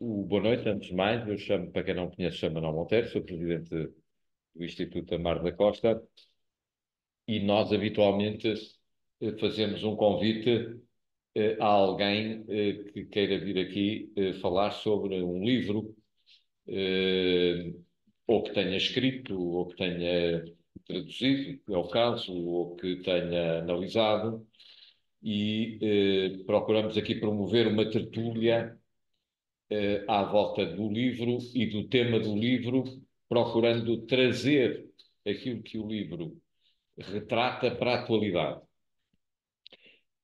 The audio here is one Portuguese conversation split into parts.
Boa noite, antes de mais, eu chamo, para quem não conhece, chamo Manuel Monteiro, sou presidente do Instituto Amar da Costa e nós habitualmente fazemos um convite a alguém que queira vir aqui falar sobre um livro, eh, ou que tenha escrito, ou que tenha traduzido, que é o caso, ou que tenha analisado, e procuramos aqui promover uma tertúlia à volta do livro e do tema do livro, procurando trazer aquilo que o livro retrata para a atualidade.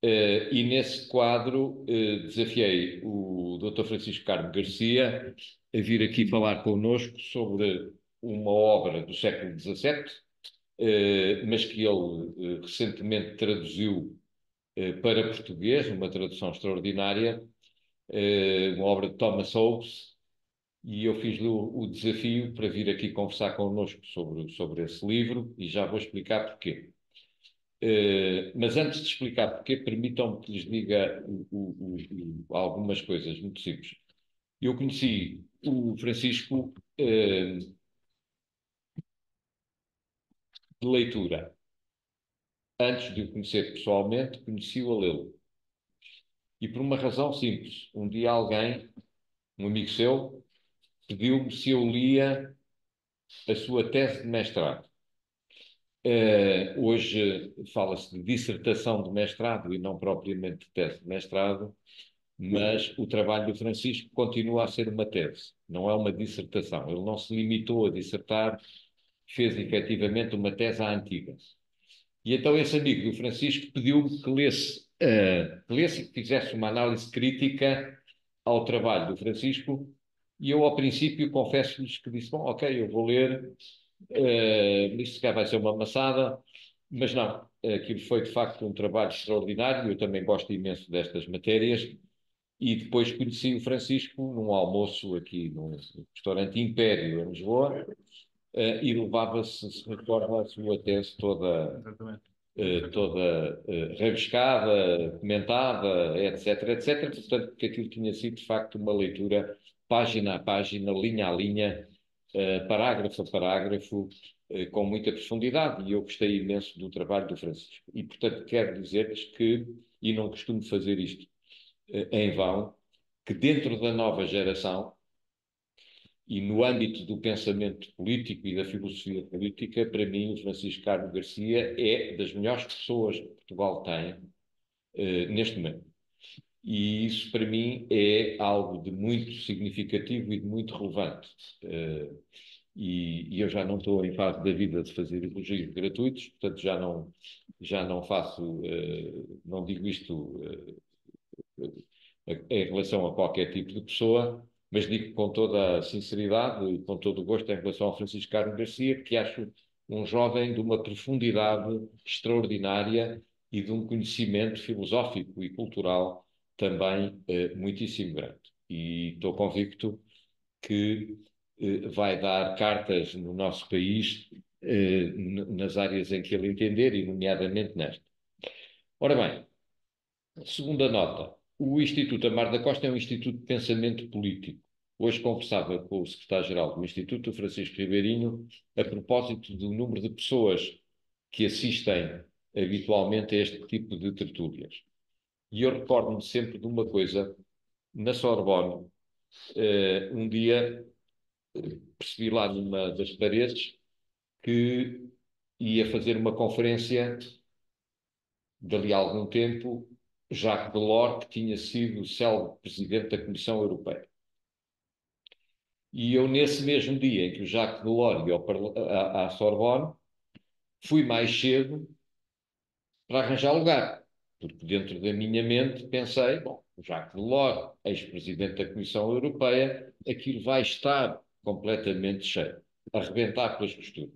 E nesse quadro desafiei o Dr. Francisco Carmo Garcia a vir aqui falar connosco sobre uma obra do século XVII, mas que ele recentemente traduziu para português, uma tradução extraordinária, uma obra de Thomas Hobbes, e eu fiz-lhe o desafio para vir aqui conversar connosco sobre esse livro e já vou explicar porquê. Mas antes de explicar porquê, permitam-me que lhes diga algumas coisas muito simples. Eu conheci o Francisco de leitura. Antes de o conhecer pessoalmente, conheci-o a lê-lo. E por uma razão simples. Um dia alguém, um amigo seu, pediu-me se eu lia a sua tese de mestrado. Hoje fala-se de dissertação de mestrado e não propriamente de tese de mestrado, mas o trabalho do Francisco continua a ser uma tese, não é uma dissertação. Ele não se limitou a dissertar, fez efetivamente uma tese à antiga. E então esse amigo do Francisco pediu-me que lesse e que fizesse uma análise crítica ao trabalho do Francisco, e eu, ao princípio, confesso-lhes que disse, bom, ok, eu vou ler, isto cá vai ser uma amassada, mas não, aquilo foi de facto um trabalho extraordinário, eu também gosto imenso destas matérias, e depois conheci o Francisco num almoço aqui no restaurante Império, em Lisboa, e levava-se, se recorda, a sua tese toda, rabiscada, comentada, etc, etc, portanto, que aquilo tinha sido de facto uma leitura página a página, linha a linha, parágrafo a parágrafo, com muita profundidade, e eu gostei imenso do trabalho do Francisco. E, portanto, quero dizer-lhes que, e não costumo fazer isto em vão, que dentro da nova geração e no âmbito do pensamento político e da filosofia política, para mim, o Francisco Carlos Garcia é das melhores pessoas que Portugal tem neste momento. E isso, para mim, é algo de muito significativo e de muito relevante. E eu já não estou em fase da vida de fazer elogios gratuitos, portanto, já não faço, não digo isto em relação a qualquer tipo de pessoa, mas digo com toda a sinceridade e com todo o gosto em relação ao Francisco Carlos Garcia, que acho um jovem de uma profundidade extraordinária e de um conhecimento filosófico e cultural também muitíssimo grande. E estou convicto que vai dar cartas no nosso país nas áreas em que ele entender, e nomeadamente nesta. Ora bem, segunda nota. O Instituto Amar da Costa é um instituto de pensamento político. Hoje conversava com o secretário-geral do Instituto, Francisco Ribeirinho, a propósito do número de pessoas que assistem habitualmente a este tipo de tertúlias. E eu recordo-me sempre de uma coisa, na Sorbonne, um dia percebi lá numa das paredes que ia fazer uma conferência dali a algum tempo, Jacques Delors, que tinha sido o célebre presidente da Comissão Europeia. E eu, nesse mesmo dia em que o Jacques Delors ia à Sorbonne, fui mais cedo para arranjar lugar. Porque dentro da minha mente pensei, bom, o Jacques Delors, ex-presidente da Comissão Europeia, aquilo vai estar completamente cheio, a arrebentar pelas costuras.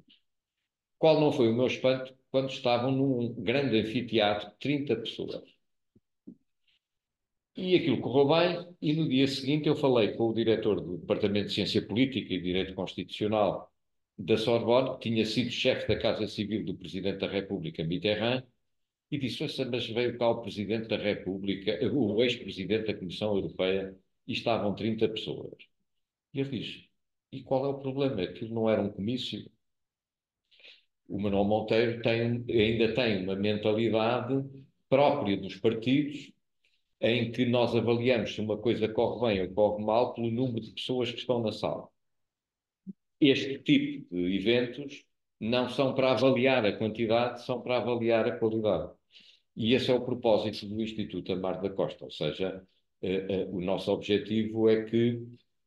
Qual não foi o meu espanto quando estavam num grande anfiteatro, 30 pessoas. E aquilo correu bem, e no dia seguinte eu falei com o diretor do Departamento de Ciência Política e Direito Constitucional da Sorbonne, que tinha sido chefe da Casa Civil do Presidente da República, Mitterrand, e disse, mas veio cá o Presidente da República, o ex-Presidente da Comissão Europeia, e estavam 30 pessoas. E ele diz, e qual é o problema? Aquilo não era um comício. O Manuel Monteiro ainda tem uma mentalidade própria dos partidos, em que nós avaliamos se uma coisa corre bem ou corre mal pelo número de pessoas que estão na sala. Este tipo de eventos não são para avaliar a quantidade, são para avaliar a qualidade. E esse é o propósito do Instituto Amar da Costa, ou seja, o nosso objetivo é que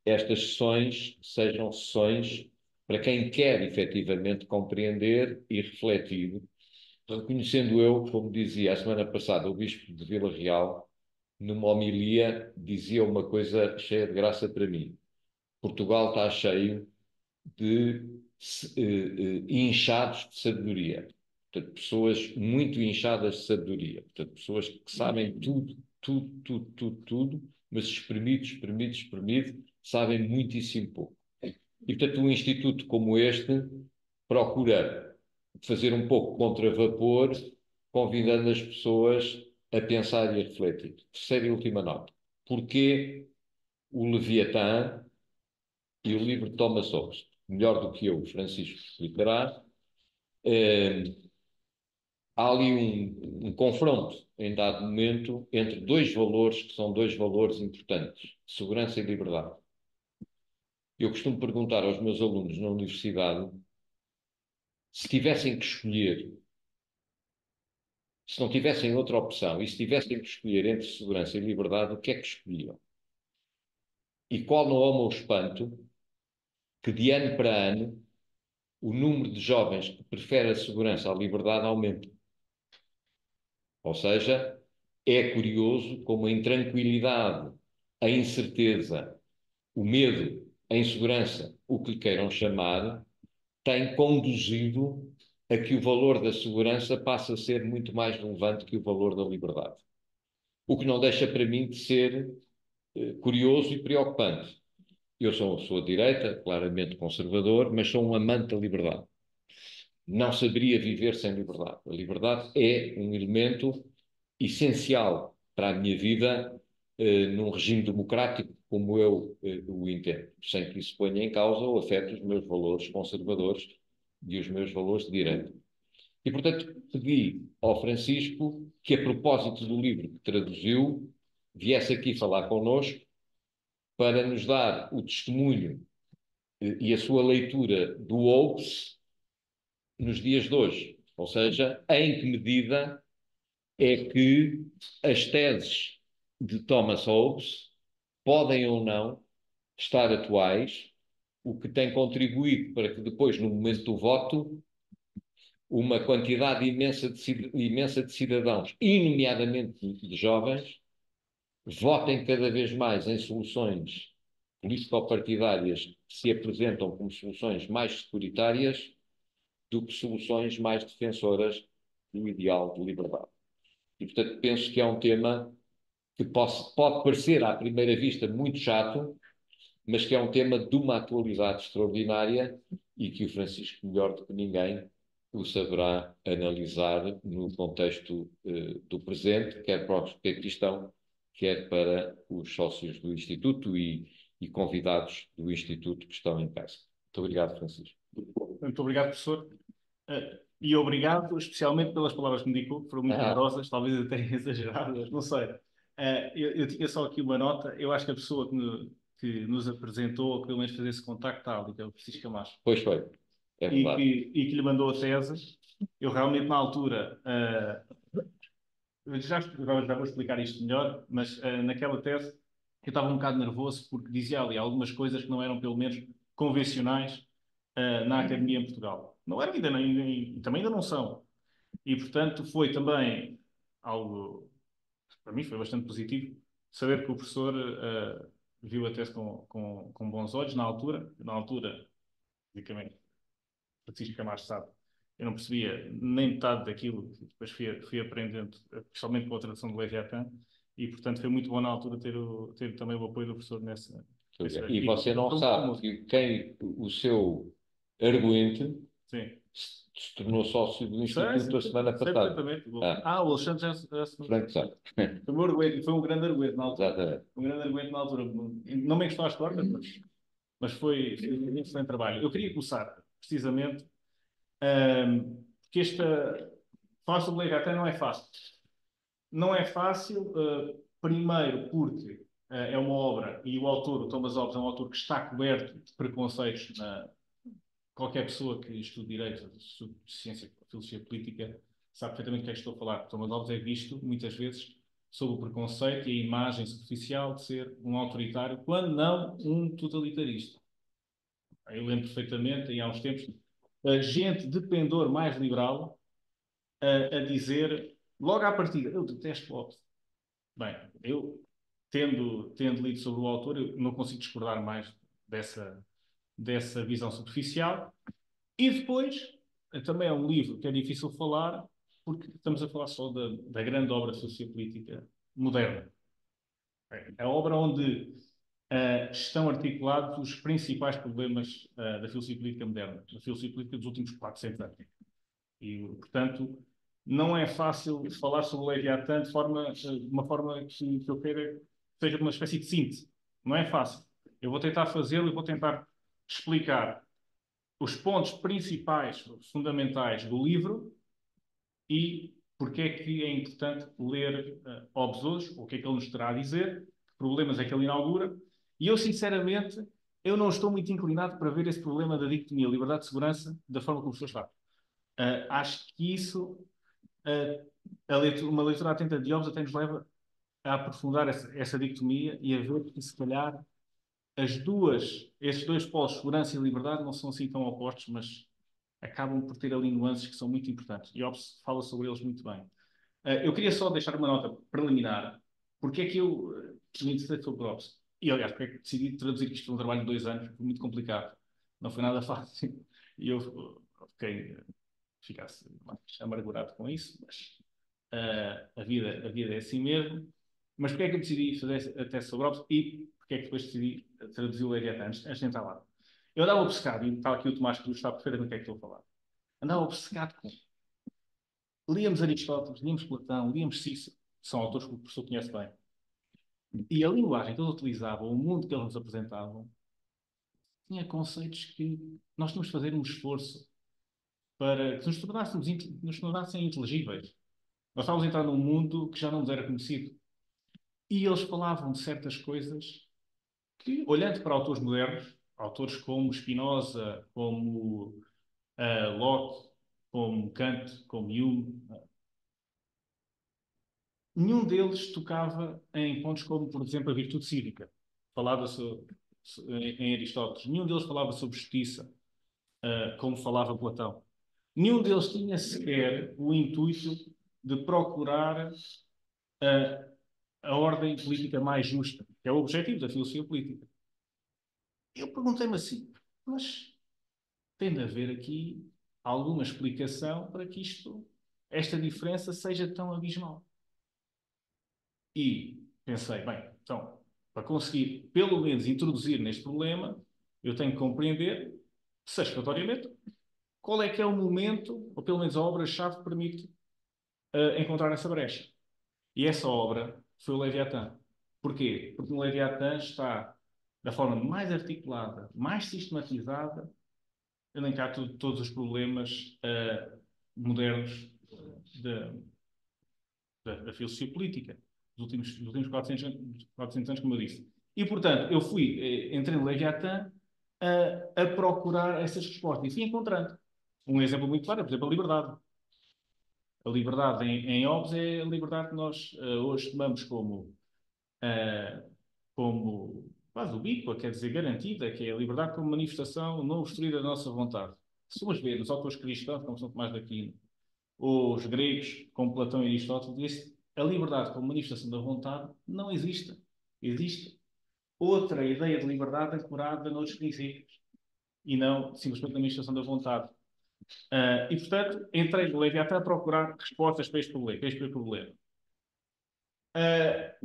estas sessões sejam sessões para quem quer efetivamente compreender e refletir, reconhecendo eu, como dizia a semana passada o Bispo de Vila Real, numa homilia, dizia uma coisa cheia de graça para mim. Portugal está cheio de inchados de sabedoria. Portanto, pessoas muito inchadas de sabedoria. Portanto, pessoas que sabem tudo, tudo, tudo, tudo, tudo, mas espremido, sabem muitíssimo pouco. E, portanto, um instituto como este procura fazer um pouco contra vapor, convidando as pessoas a pensar e a refletir. Terceira e última nota. Porquê o Leviatã e o livro de Thomas Hobbes? Melhor do que eu, Francisco, explicará. Há ali um confronto, em dado momento, entre dois valores que são dois valores importantes: segurança e liberdade. Eu costumo perguntar aos meus alunos na universidade se tivessem que escolher, se não tivessem outra opção e se tivessem que escolher entre segurança e liberdade, o que é que escolhiam? E qual não é o meu espanto que de ano para ano o número de jovens que prefere a segurança à liberdade aumenta. Ou seja, é curioso como a intranquilidade, a incerteza, o medo, a insegurança, o que lhe queiram chamar, tem conduzido a que o valor da segurança passe a ser muito mais relevante que o valor da liberdade. O que não deixa para mim de ser curioso e preocupante. Eu sou a direita, claramente conservador, mas sou um amante da liberdade. Não saberia viver sem liberdade. A liberdade é um elemento essencial para a minha vida num regime democrático como eu o entendo, sem que isso ponha em causa ou afete os meus valores conservadores e os meus valores de direita. E, portanto, pedi ao Francisco que, a propósito do livro que traduziu, viesse aqui falar connosco para nos dar o testemunho e a sua leitura do Hobbes nos dias de hoje. Ou seja, em que medida é que as teses de Thomas Hobbes podem ou não estar atuais, o que tem contribuído para que depois, no momento do voto, uma quantidade imensa de cidadãos, e nomeadamente de jovens, votem cada vez mais em soluções político-partidárias que se apresentam como soluções mais securitárias do que soluções mais defensoras do ideal de liberdade. E, portanto, penso que é um tema que pode parecer, à primeira vista, muito chato, mas que é um tema de uma atualidade extraordinária e que o Francisco, melhor do que ninguém, o saberá analisar no contexto do presente, quer para os que aqui estão, quer para os sócios do Instituto e convidados do Instituto que estão em casa. Muito obrigado, Francisco. Muito obrigado, professor. E obrigado especialmente pelas palavras que me indicou, que foram muito generosas, talvez até exageradas, não sei. Eu tinha só aqui uma nota. Eu acho que a pessoa que nos apresentou, ou que pelo menos fez esse contacto, está ali, que é o Francisco Camacho. Pois foi, é verdade. E que lhe mandou a tese. Eu realmente, na altura, já vou explicar isto melhor, mas naquela tese eu estava um bocado nervoso porque dizia ali algumas coisas que não eram, pelo menos, convencionais na academia em Portugal. Não eram ainda, também ainda não são. E, portanto, foi também algo, para mim, foi bastante positivo saber que o professor viu a tese com bons olhos na altura. Na altura, basicamente, Francisco Camacho sabe, eu não percebia nem metade daquilo que depois fui aprendendo, especialmente com a tradução do Leviatã, e, portanto, foi muito bom na altura ter também o apoio do professor nessa. E você não sabe que quem o seu arguente Sim. se tornou sócio do Sei, Instituto a semana sei passada. perfeitamente. Ah, O Alexandre já se Franco sabe. foi um argumento, foi um grande argumento na altura. Exatamente. Um grande argumento na altura. Não me encostou às cordas, mas foi um excelente trabalho. Eu queria começar, precisamente, porque falar sobre Leviatã não é fácil. Não é fácil, primeiro porque é uma obra, e o autor, o Thomas Hobbes, é um autor que está coberto de preconceitos. Qualquer pessoa que estude direito, estude ciência, filosofia política, sabe perfeitamente do que é que estou a falar. Thomas Hobbes é visto, muitas vezes, sob o preconceito e a imagem superficial de ser um autoritário, quando não um totalitarista. Eu lembro perfeitamente, e há uns tempos, a gente de pendor mais liberal a dizer, logo à partida, eu detesto Hobbes. Bem, eu, tendo lido sobre o autor, eu não consigo discordar mais dessa visão superficial. E depois, também é um livro que é difícil falar, porque estamos a falar só da grande obra sociopolítica moderna. É a obra onde estão articulados os principais problemas da filosofia política moderna, da filosofia política dos últimos 400 anos. E, portanto, não é fácil falar sobre o Leviatã de uma forma que eu queira que seja uma espécie de síntese. Não é fácil. Eu vou tentar fazê-lo e vou tentar explicar os pontos principais, fundamentais do livro e porque é que é importante ler Hobbes hoje, o que é que ele nos terá a dizer, que problemas é que ele inaugura. E eu, sinceramente, eu não estou muito inclinado para ver esse problema da dicotomia liberdade de segurança da forma como as pessoas fazem. Acho que isso, uma leitura atenta de Hobbes até nos leva a aprofundar essa dicotomia e a ver que, se calhar, esses dois polos, segurança e liberdade, não são assim tão opostos, mas acabam por ter ali nuances que são muito importantes. E Hobbes fala sobre eles muito bem. Eu queria só deixar uma nota preliminar. Porque é que eu me interessei sobre Hobbes? E, aliás, porque é que decidi traduzir isto num trabalho de 2 anos? Foi muito complicado. Não foi nada fácil. E eu ficasse mais amargurado com isso, mas a vida é assim mesmo. Mas porque é que eu decidi fazer a tese sobre Hobbes e porque é que depois decidi traduzir o Leviatã antes de entrar lá? Eu andava obcecado, e está aqui o Tomás Cruz, está perfeitamente do que é que estou a falar. Andava obcecado com. Líamos Aristóteles, líamos Platão, líamos Cícero, que são autores que o professor conhece bem. E a linguagem que eles utilizavam, o mundo que eles nos apresentavam, tinha conceitos que nós tínhamos de fazer um esforço para que nos tornassem inteligíveis. Nós estávamos a entrar num mundo que já não nos era conhecido. E eles falavam de certas coisas que, olhando para autores modernos, autores como Spinoza, como Locke, como Kant, como Hume, nenhum deles tocava em pontos como, por exemplo, a virtude cívica. Falava em Aristóteles. Nenhum deles falava sobre justiça, como falava Platão. Nenhum deles tinha sequer o intuito de procurar a ordem política mais justa, que é o objetivo da filosofia política. Eu perguntei-me assim, mas tem de haver aqui alguma explicação para que esta diferença seja tão abismal. E pensei, bem, então, para conseguir pelo menos introduzir neste problema, eu tenho que compreender, satisfatoriamente, qual é que é o momento, ou pelo menos a obra-chave que permite encontrar essa brecha. E essa obra foi o Leviatã. Porquê? Porque no Leviatã está, da forma mais articulada, mais sistematizada, elencar todos os problemas modernos da filosofia política dos últimos 400 anos, como eu disse. E, portanto, eu entrei no Leviatã a procurar essas respostas e fui encontrando. Um exemplo muito claro é, por exemplo, a liberdade. A liberdade em Hobbes é a liberdade que nós hoje tomamos uh, como quase ubíqua, quer dizer, garantida, que é a liberdade como manifestação não obstruída da nossa vontade. Se formos ver os autores cristãos, como São Tomás de Aquino, ou os gregos, como Platão e Aristóteles, a liberdade como manifestação da vontade não existe. Existe outra ideia de liberdade ancorada noutros princípios e não simplesmente na manifestação da vontade. E, portanto, entrei no Leviatã a procurar respostas para este problema.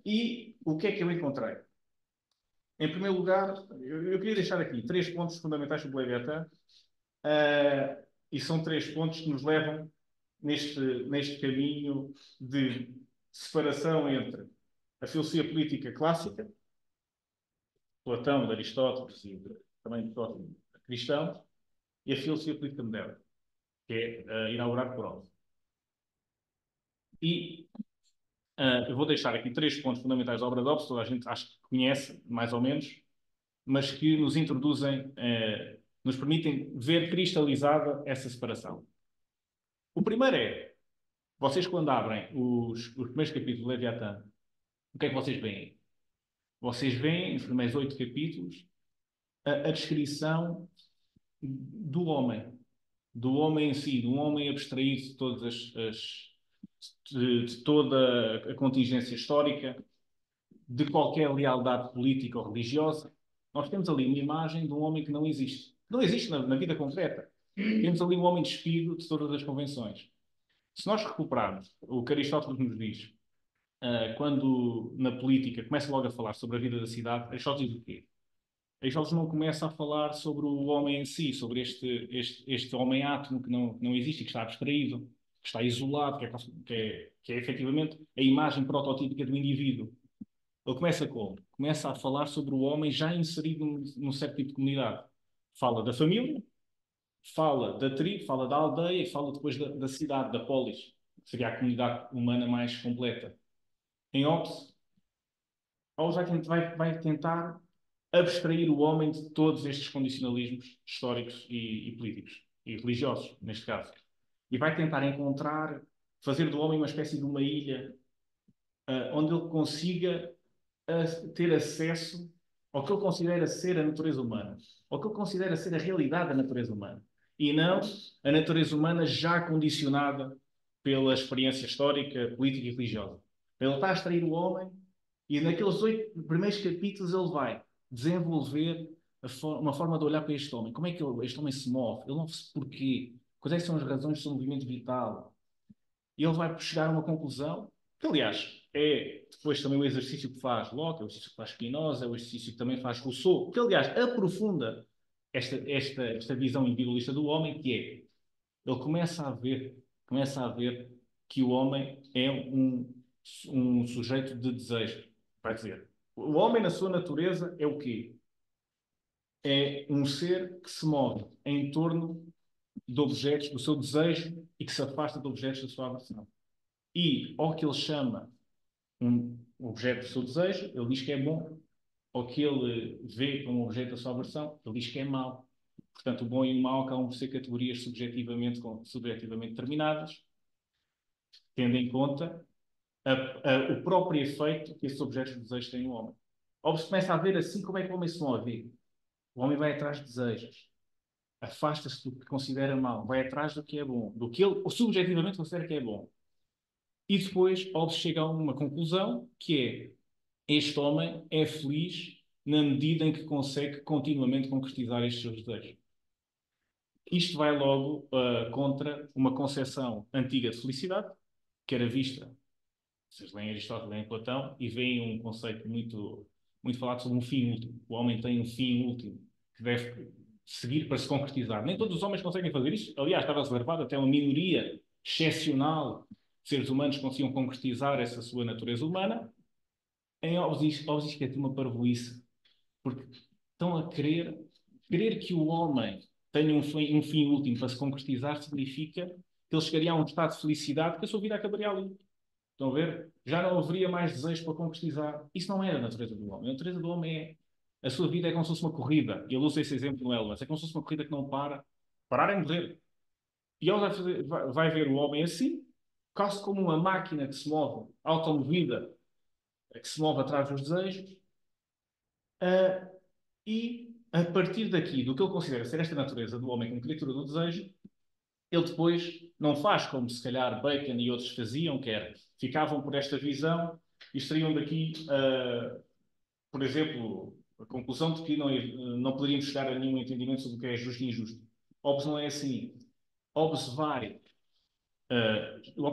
E o que é que eu encontrei? Em primeiro lugar, eu queria deixar aqui 3 pontos fundamentais sobre o Leviatã E são três pontos que nos levam neste caminho de separação entre a filosofia política clássica, Platão, de Aristóteles e também de próprios cristãos, e a filosofia política moderna, que é inaugurada por Hobbes. E eu vou deixar aqui três pontos fundamentais da obra de Hobbes, toda a gente acho que conhece, mais ou menos, mas que nos introduzem, nos permitem ver cristalizada essa separação. O primeiro é, vocês quando abrem os primeiros capítulos do Leviatã, o que é que vocês veem? Vocês veem, nos primeiros 8 capítulos, a descrição do homem em si, do homem abstraído de de toda a contingência histórica, de qualquer lealdade política ou religiosa. Nós temos ali uma imagem de um homem que não existe. Não existe na vida concreta. Temos ali um homem despido de todas as convenções. Se nós recuperarmos o que Aristóteles nos diz, quando na política começa logo a falar sobre a vida da cidade, Aristóteles diz o quê? Aristóteles não começa a falar sobre o homem em si, sobre este homem átomo que não existe, que está abstraído, que está isolado, que é efetivamente a imagem prototípica do indivíduo. Ele começa como? Começa a falar sobre o homem já inserido num certo tipo de comunidade. Fala da família, fala da tribo, fala da aldeia e fala depois da cidade, da polis, que seria a comunidade humana mais completa. Em Hobbes, vai tentar abstrair o homem de todos estes condicionalismos históricos e políticos, e religiosos, neste caso. E vai tentar fazer do homem uma espécie de uma ilha, onde ele consiga ter acesso ao que ele considera ser a natureza humana, ao que ele considera ser a realidade da natureza humana, e não a natureza humana já condicionada pela experiência histórica, política e religiosa. Ele está a extrair o homem e naqueles 8 primeiros capítulos ele vai desenvolver uma forma de olhar para este homem. Como é que este homem se move? Ele move-se porquê? Quais é que são as razões do seu movimento vital? E ele vai chegar a uma conclusão, que aliás é depois também o exercício que faz Locke, é o exercício que faz Spinoza, é o exercício que também faz Rousseau, que aliás aprofunda esta visão individualista do homem, que é, ele começa a ver que o homem é um sujeito de desejo. Vai dizer, o homem na sua natureza é o quê? É um ser que se move em torno de objetos do seu desejo e que se afasta de objetos da sua aversão. E ao que ele chama um objeto do seu desejo, ele diz que é bom. Ao que ele vê como objeto da sua aversão, ele diz que é mau. Portanto, o bom e o mau acabam por ser categorias subjetivamente determinadas, tendo em conta o próprio efeito que esses objetos de desejo têm no homem. Ou se começa a ver assim como é que o homem se move. O homem vai atrás de desejos, afasta-se do que considera mau, vai atrás do que é bom, do que ele subjetivamente considera que é bom. E depois Hobbes chega a uma conclusão, que é: este homem é feliz na medida em que consegue continuamente concretizar estes seus desejos. Isto vai logo contra uma concepção antiga de felicidade, que era vista, vocês leem Aristóteles, leem Platão, e veem um conceito muito falado sobre um fim último. O homem tem um fim último que deve seguir para se concretizar. Nem todos os homens conseguem fazer isso. Aliás, estava reservado até uma minoria excepcional de seres humanos que conseguiam concretizar essa sua natureza humana. Em Hobbes diz que é de uma parvoíce, porque estão a querer que o homem tenha um fim último para se concretizar significa que ele chegaria a um estado de felicidade que a sua vida acabaria ali. Estão a ver? Já não haveria mais desejo para concretizar. Isso não é a natureza do homem. A natureza do homem é... A sua vida é como se fosse uma corrida. E ele usa esse exemplo no Elvas. É como se fosse uma corrida que não para. Parar é morrer. E ele vai ver o homem assim, quase como uma máquina que se move, automovida, que se move atrás dos desejos. E, a partir daqui, do que ele considera ser esta natureza do homem como criatura do desejo, ele depois não faz como se calhar Bacon e outros faziam, que era, ficavam por esta visão e extraíam daqui, por exemplo, a conclusão de que não poderíamos chegar a nenhum entendimento sobre o que é justo e injusto. Hobbes não é assim. Hobbes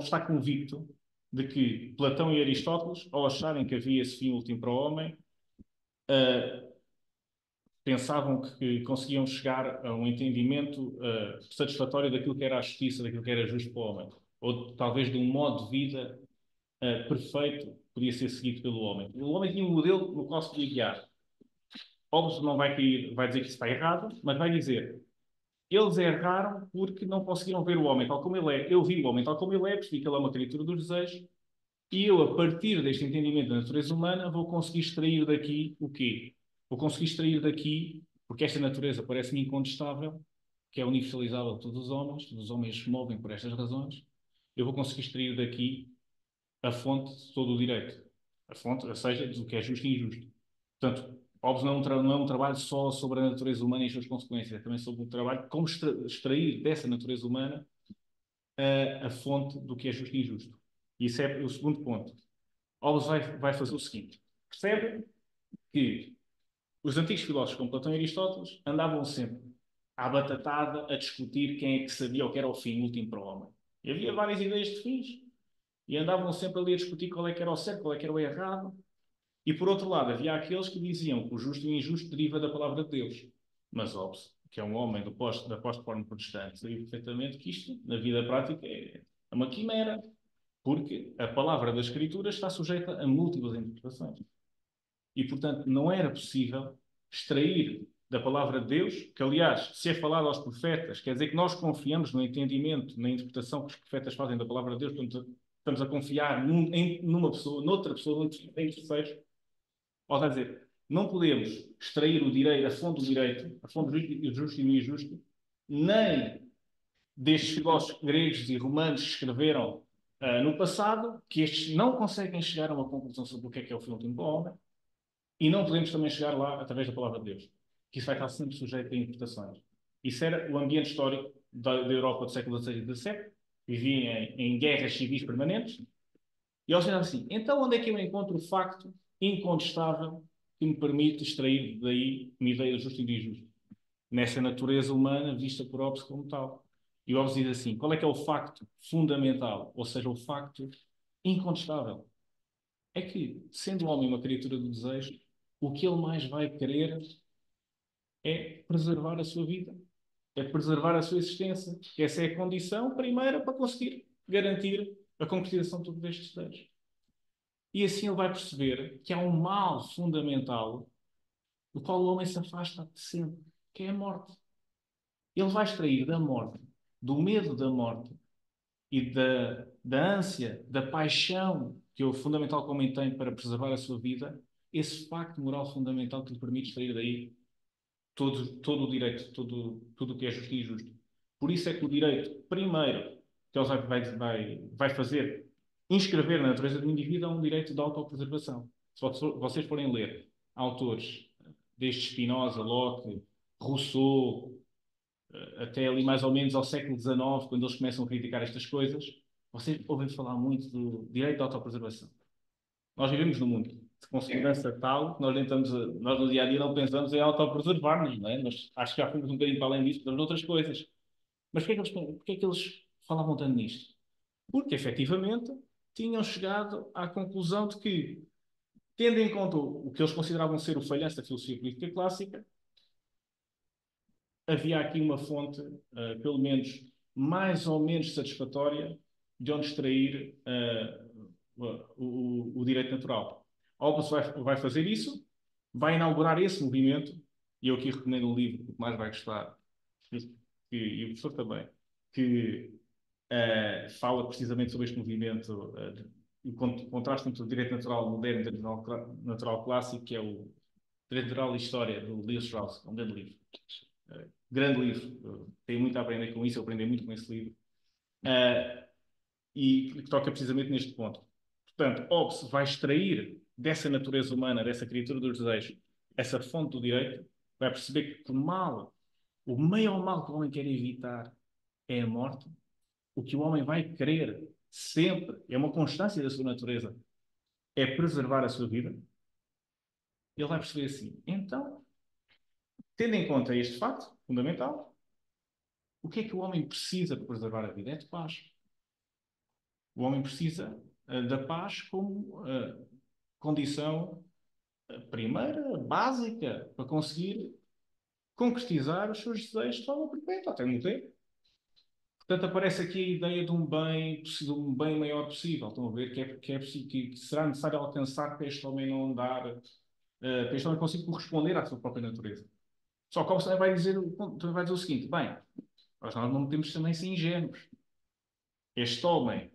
está convicto de que Platão e Aristóteles, ao acharem que havia esse fim último para o homem, pensavam que conseguiam chegar a um entendimento satisfatório daquilo que era a justiça, daquilo que era justo para o homem. Ou talvez de um modo de vida perfeito podia ser seguido pelo homem. O homem tinha um modelo no qual se podia guiar. Óbvio, não vai dizer que isso está errado, mas vai dizer: eles erraram porque não conseguiram ver o homem tal como ele é. Eu vi o homem tal como ele é, percebi que ele é uma criatura dos desejos, e eu, a partir deste entendimento da natureza humana, vou conseguir extrair daqui o quê? Vou conseguir extrair daqui, porque esta natureza parece-me incontestável, que é universalizável a todos os homens se movem por estas razões, eu vou conseguir extrair daqui a fonte de todo o direito. A fonte, ou seja, do que é justo e injusto. Portanto, óbvio, não é um trabalho só sobre a natureza humana e as suas consequências, é também sobre o trabalho de como extrair dessa natureza humana a fonte do que é justo e injusto. E isso é o segundo ponto. Hobbes vai fazer o seguinte: percebe que os antigos filósofos, como Platão e Aristóteles, andavam sempre à batatada a discutir quem é que sabia o que era o fim último para o homem. E havia várias ideias de fins, e andavam sempre ali a discutir qual é que era o certo, qual é que era o errado. E por outro lado, havia aqueles que diziam que o justo e o injusto deriva da palavra de Deus. Mas Hobbes, que é um homem da pós-reforma protestante, sabia perfeitamente que isto, na vida prática, é uma quimera, porque a palavra da Escritura está sujeita a múltiplas interpretações. E, portanto, não era possível extrair da palavra de Deus, que, aliás, se é falado aos profetas, quer dizer que nós confiamos no entendimento, na interpretação que os profetas fazem da palavra de Deus, portanto, estamos a confiar numa pessoa, noutra pessoa, em terceiros. Ou quer dizer, não podemos extrair o direito, a fonte do direito, a fonte do justo e do injusto, nem destes filósofos gregos e romanos que escreveram no passado, que estes não conseguem chegar a uma conclusão sobre o que é o fim último do homem, e não podemos também chegar lá através da palavra de Deus, que isso vai estar sempre sujeito a interpretações. Isso era o ambiente histórico da Europa do século XVI e XVII, vivia em guerras civis permanentes, e eles disseram assim: então onde é que eu encontro o facto incontestável que me permite extrair daí uma ideia de justo e de injusto? Nessa natureza humana vista por Hobbes como tal. E Hobbes diz assim: qual é que é o facto fundamental, ou seja, o facto incontestável? É que, sendo o homem uma criatura do desejo, o que ele mais vai querer é preservar a sua vida, é preservar a sua existência. Essa é a condição primeira para conseguir garantir a concretização de todos estes desejos. E assim ele vai perceber que há um mal fundamental do qual o homem se afasta de sempre, que é a morte. Ele vai extrair da morte, do medo da morte e da ânsia, da paixão que o fundamental que o homem tem para preservar a sua vida, esse facto moral fundamental que lhe permite extrair daí todo o direito, tudo o que é justo e injusto. Por isso é que o direito, primeiro, que ele vai fazer, inscrever na natureza do indivíduo, é um direito de autopreservação. Se vocês forem ler autores desde Spinoza, Locke, Rousseau, até ali mais ou menos ao século XIX, quando eles começam a criticar estas coisas, vocês ouvem falar muito do direito de autopreservação. Nós vivemos num mundo com segurança tal que nós, nós no dia a dia não pensamos em autopreservar-nos, não é? Nós acho que já fomos um bocadinho para além disso, pensamos noutras coisas. Mas porquê é que eles falavam tanto nisto? Porque, efetivamente, tinham chegado à conclusão de que, tendo em conta o que eles consideravam ser o falhanço da filosofia política clássica, havia aqui uma fonte, pelo menos mais ou menos satisfatória, de onde extrair o direito natural. Hobbes vai fazer isso, vai inaugurar esse movimento, e eu aqui recomendo um livro que mais vai gostar, e o professor também, que fala precisamente sobre este movimento, o contraste entre o direito natural moderno e o direito natural clássico, que é o Direito Natural e História, do Leo Strauss, um grande livro. Grande livro, tenho muito a aprender com isso, eu aprendi muito com esse livro, e que toca precisamente neste ponto. Portanto, Hobbes vai extrair dessa natureza humana, dessa criatura dos desejos, essa fonte do direito, vai perceber que o maior mal que o homem quer evitar é a morte. O que o homem vai querer sempre, é uma constância da sua natureza, é preservar a sua vida. Ele vai perceber assim: então, tendo em conta este facto fundamental, o que é que o homem precisa para preservar a vida? É de paz. O homem precisa da paz como condição primeira, básica, para conseguir concretizar os seus desejos de forma perpétua, até muito tempo. Portanto, aparece aqui a ideia de um bem maior possível. Estão a ver que será necessário alcançar para este homem não andar, para este homem conseguir corresponder à sua própria natureza. Só que o também também vai dizer o seguinte: bem, nós não podemos também ser ingênuos. Este homem,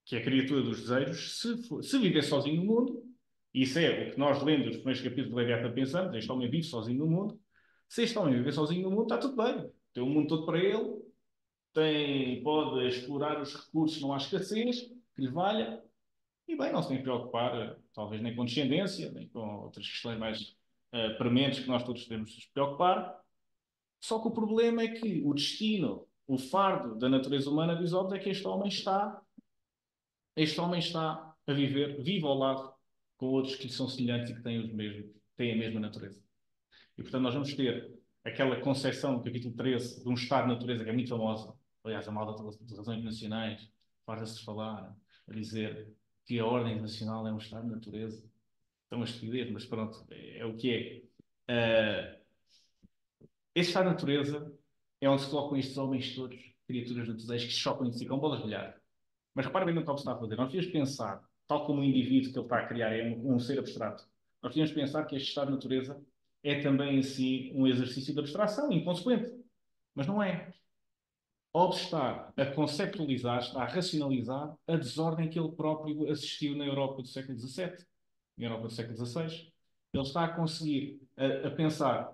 que é a criatura dos desejos, se viver sozinho no mundo, e isso é o que nós lendo os primeiros capítulos de Leviatã pensamos, este homem vive sozinho no mundo, se este homem viver sozinho no mundo, está tudo bem. Tem o mundo todo para ele, pode explorar os recursos, não há escassez, que lhe valha, e bem, não se tem que preocupar, talvez nem com descendência, nem com outras questões mais prementes que nós todos temos de nos preocupar. Só que o problema é que o destino, o fardo da natureza humana dos homens é que este homem está a vive ao lado com outros que lhe são semelhantes e que têm a mesma natureza. E portanto nós vamos ter aquela concepção no capítulo 13 de um estado de natureza que é muito famosa. Aliás, a malda das razões nacionais faz-se falar a dizer que a ordem nacional é um estado de natureza. Então, uma estupidez, mas pronto, é o que é. Este estado de natureza é onde se colocam estes homens todos, criaturas do desejo, que se chocam entre si com bolas de bilhar. Mas repara bem no que ele está a fazer. Nós devíamos pensar, tal como o indivíduo que ele está a criar é um ser abstrato, nós devíamos pensar que este estado de natureza é também em si um exercício de abstração, inconsequente. Mas não é. Hobbes está a conceptualizar, está a racionalizar a desordem que ele próprio assistiu na Europa do século XVII, na Europa do século XVI. Ele está a conseguir a pensar: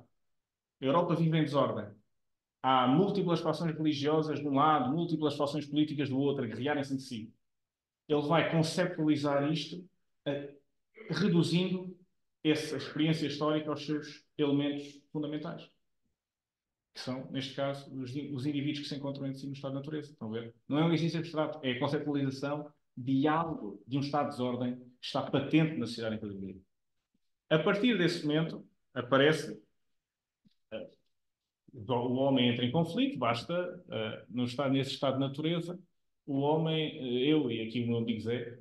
a Europa vive em desordem. Há múltiplas fações religiosas de um lado, múltiplas fações políticas do outro, a guerrearem-se entre si. Ele vai conceptualizar isto, reduzindo essa experiência histórica aos seus elementos fundamentais, que são, neste caso, os indivíduos que se encontram entre si no estado de natureza. Estão a ver? Não é um exercício abstrato, é a conceptualização de algo, de um estado de desordem que está patente na sociedade em que ele vive. A partir desse momento, aparece o homem entra em conflito, basta, nesse estado de natureza, o homem, eu e aqui o meu amigo Zé,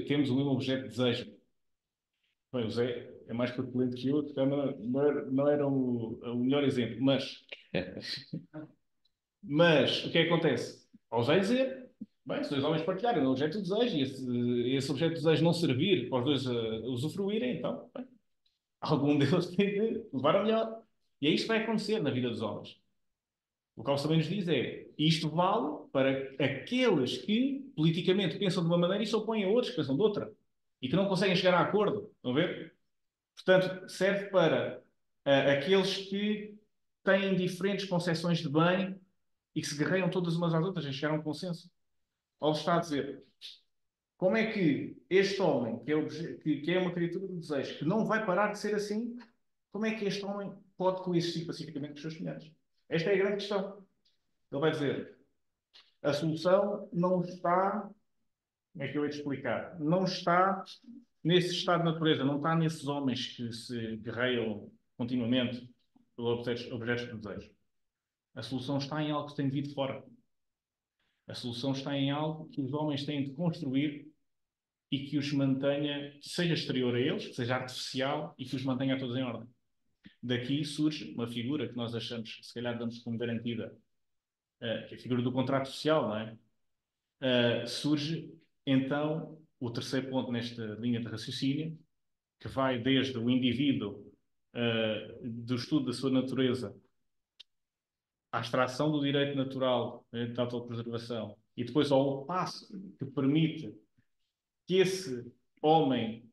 temos o mesmo objeto de desejo. Bem, o Zé é mais corpulento que eu, então não era o melhor exemplo, mas o que é que acontece? Ao Zé dizer, bem, se dois homens partilharem um objeto de desejo e esse objeto de desejo não servir para os dois usufruírem, então, bem, algum deles tem de levar a melhor. E é isto que vai acontecer na vida dos homens. O que Hobbes também nos diz é: isto vale para aqueles que politicamente pensam de uma maneira e se opõem a outros que pensam de outra e que não conseguem chegar a acordo. Estão a ver? Portanto, serve para aqueles que têm diferentes concepções de bem e que se guerreiam todas umas às outras a chegar a um consenso. Hobbes está a dizer: como é que este homem, que é uma criatura do desejo, que não vai parar de ser assim, como é que este homem pode coexistir pacificamente com os seus semelhantes? Esta é a grande questão. Ele vai dizer: a solução não está, como é que eu ia te explicar? Não está nesse estado de natureza, não está nesses homens que se guerreiam continuamente pelos objetos de desejo. A solução está em algo que tem vindo de fora. A solução está em algo que os homens têm de construir e que os mantenha, seja exterior a eles, que seja artificial e que os mantenha todos em ordem. Daqui surge uma figura que nós achamos que se calhar damos como garantida, que é a figura do contrato social, não é? Surge então o terceiro ponto nesta linha de raciocínio, que vai desde o indivíduo, do estudo da sua natureza, à extração do direito natural, de autopreservação, e depois ao passo que permite que esse homem,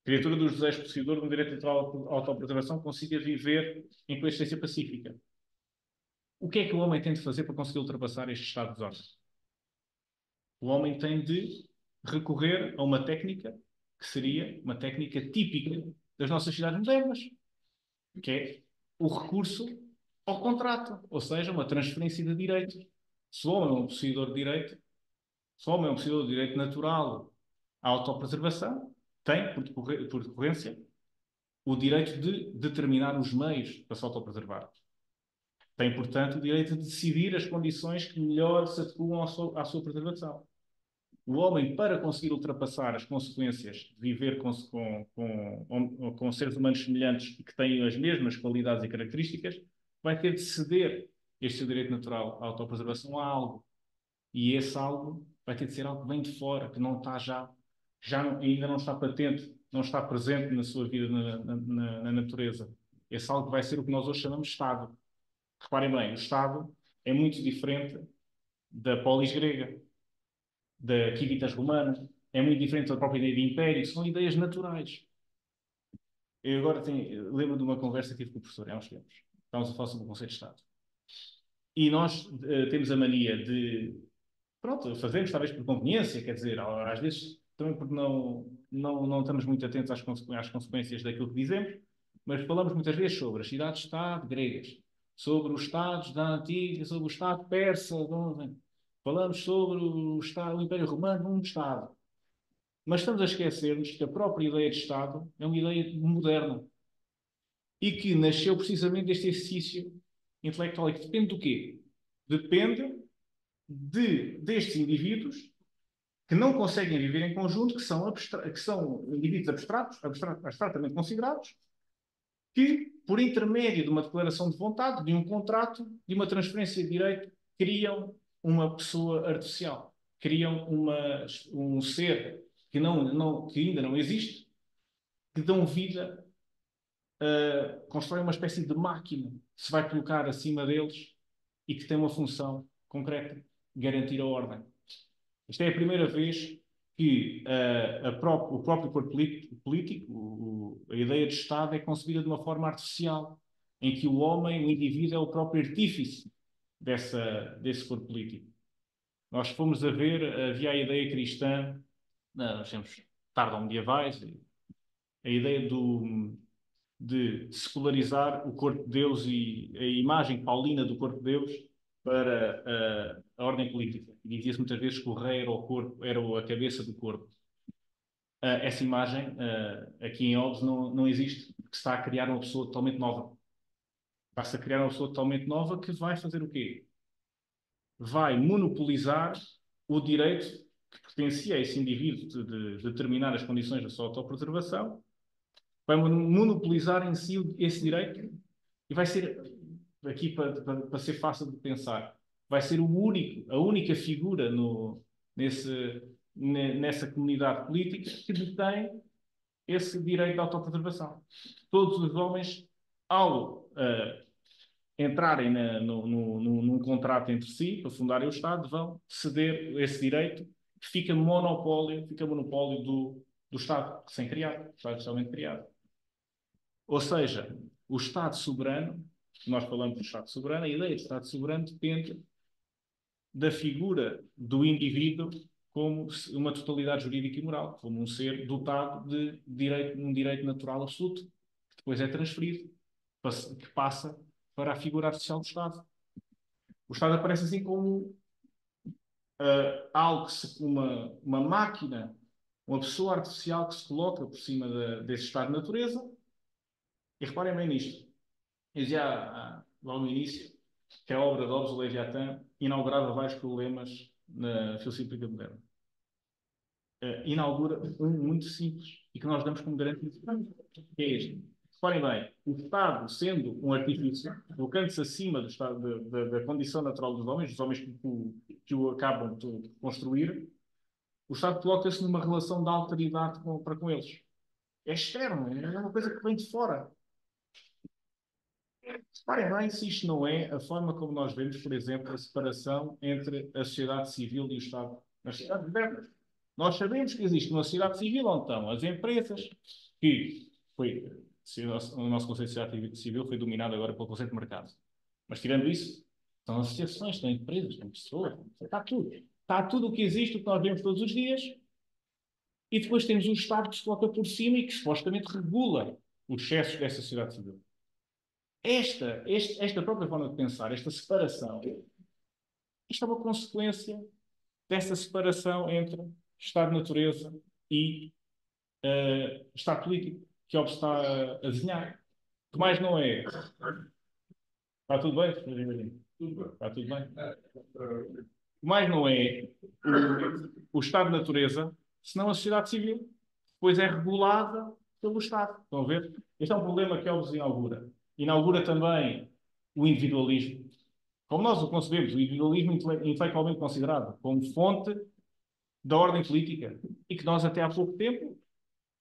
criatura dos desejos, possuidor de um direito natural à autopreservação, consiga viver em coexistência pacífica. O que é que o homem tem de fazer para conseguir ultrapassar este estado de desordem? O homem tem de recorrer a uma técnica que seria uma técnica típica das nossas sociedades modernas, que é o recurso ao contrato, ou seja, uma transferência de direitos. Se o homem é um possuidor de direito, se o homem é um possuidor de direito natural à autopreservação, tem, por decorrência, o direito de determinar os meios para se autopreservar. Tem, portanto, o direito de decidir as condições que melhor se adequam à sua preservação. o homem, para conseguir ultrapassar as consequências de viver com seres humanos semelhantes e que têm as mesmas qualidades e características, vai ter de ceder este seu direito natural à autopreservação a algo. E esse algo vai ter de ser algo que vem de fora, que não está ainda não está patente, não está presente na sua vida na natureza. Esse algo vai ser o que nós hoje chamamos de Estado. Reparem bem, o Estado é muito diferente da polis grega, da civitas romana, é muito diferente da própria ideia de império, são ideias naturais. Eu agora lembro de uma conversa que tive com o professor há uns tempos. Estávamos a falar sobre o conceito de Estado. E nós temos a mania de, pronto, fazemos talvez por conveniência, quer dizer, às vezes também porque não estamos muito atentos às consequências daquilo que dizemos, mas falamos muitas vezes sobre as cidades-estado gregas, sobre os estados da antiga, sobre o estado persa, falamos sobre o Império Romano, um estado. Mas estamos a esquecer-nos que a própria ideia de Estado é uma ideia moderna e que nasceu precisamente deste exercício intelectual e que depende do quê? Depende destes indivíduos que não conseguem viver em conjunto, que são indivíduos abstratamente considerados, que, por intermédio de uma declaração de vontade, de um contrato, de uma transferência de direito, criam uma pessoa artificial, criam um ser que ainda não existe, que dão vida, constroem uma espécie de máquina que se vai colocar acima deles e que tem uma função concreta, garantir a ordem. Esta é a primeira vez que o próprio corpo político, a ideia de Estado, é concebida de uma forma artificial, em que o homem, o indivíduo, é o próprio artífice desse corpo político. Nós fomos a ver, havia a ideia cristã, nós temos tardo-medievais, a ideia de secularizar o corpo de Deus e a imagem paulina do corpo de Deus para a ordem política. E dizia-se muitas vezes que o rei era o corpo, era a cabeça do corpo. Essa imagem, aqui em Hobbes, não existe, porque se está a criar uma pessoa totalmente nova. Está-se a criar uma pessoa totalmente nova que vai fazer o quê? Vai monopolizar o direito que pertencia a esse indivíduo de determinar as condições da sua autopreservação, vai monopolizar em si esse direito e vai ser, aqui para ser fácil de pensar, vai ser a única figura nessa comunidade política que detém esse direito de autopreservação. Todos os homens, ao entrarem num contrato entre si, para fundarem o Estado, vão ceder esse direito, que fica monopólio do Estado recém-criado, do Estado inicialmente criado. Ou seja, o Estado soberano, nós falamos do Estado soberano, a ideia de Estado soberano depende da figura do indivíduo como uma totalidade jurídica e moral, como um ser dotado de um direito natural absoluto, que depois é transferido, que passa para a figura artificial do Estado. O Estado aparece assim como algo uma máquina, uma pessoa artificial que se coloca por cima desse estado de natureza. E reparem bem nisto. Eu dizia lá no início que a obra de Hobbes, o Leviatã, inaugurava vários problemas na filosofia moderna. Inaugura um muito simples e que nós damos como garantido, que é este. Reparem bem, o Estado, sendo um artifício, colocando-se acima do estado, da condição natural dos homens que o acabam de construir, o Estado coloca-se numa relação de alteridade para com eles. É externo, é uma coisa que vem de fora. Reparem bem se isto não é a forma como nós vemos, por exemplo, a separação entre a sociedade civil e o Estado nas sociedades modernas. Nós sabemos que existe uma sociedade civil onde estão as empresas, o nosso conceito de sociedade civil foi dominado agora pelo conceito de mercado. Mas, tirando isso, são associações, são empresas, são pessoas, está tudo. Está tudo o que existe, o que nós vemos todos os dias. E depois temos um Estado que se coloca por cima e que supostamente regula os excessos dessa sociedade civil. Esta própria forma de pensar, esta separação, isto é uma consequência dessa separação entre Estado de natureza e Estado político, que Hobbes está a desenhar. O que mais não é? Está tudo bem? Tudo bem. Está tudo bem? mais não é o Estado de natureza, senão a sociedade civil, pois é regulada pelo Estado. Estão a ver? Este é um problema que a OBS inaugura. Inaugura também o individualismo. Como nós o concebemos, o individualismo intelectualmente considerado como fonte da ordem política. E que nós até há pouco tempo,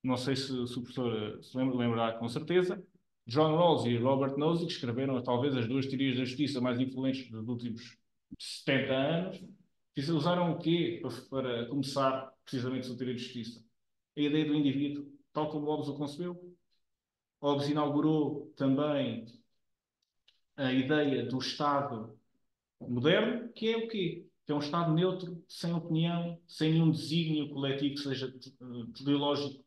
não sei se o professor se lembrará com certeza, John Rawls e Robert Nozick escreveram talvez as duas teorias da justiça mais influentes dos últimos 70 anos. Usaram o quê para começar precisamente a sua teoria de justiça? A ideia do indivíduo, tal como Hobbes o concebeu. Hobbes inaugurou também a ideia do Estado moderno, que é o quê? Que é um Estado neutro, sem opinião, sem nenhum desígnio coletivo que seja teleológico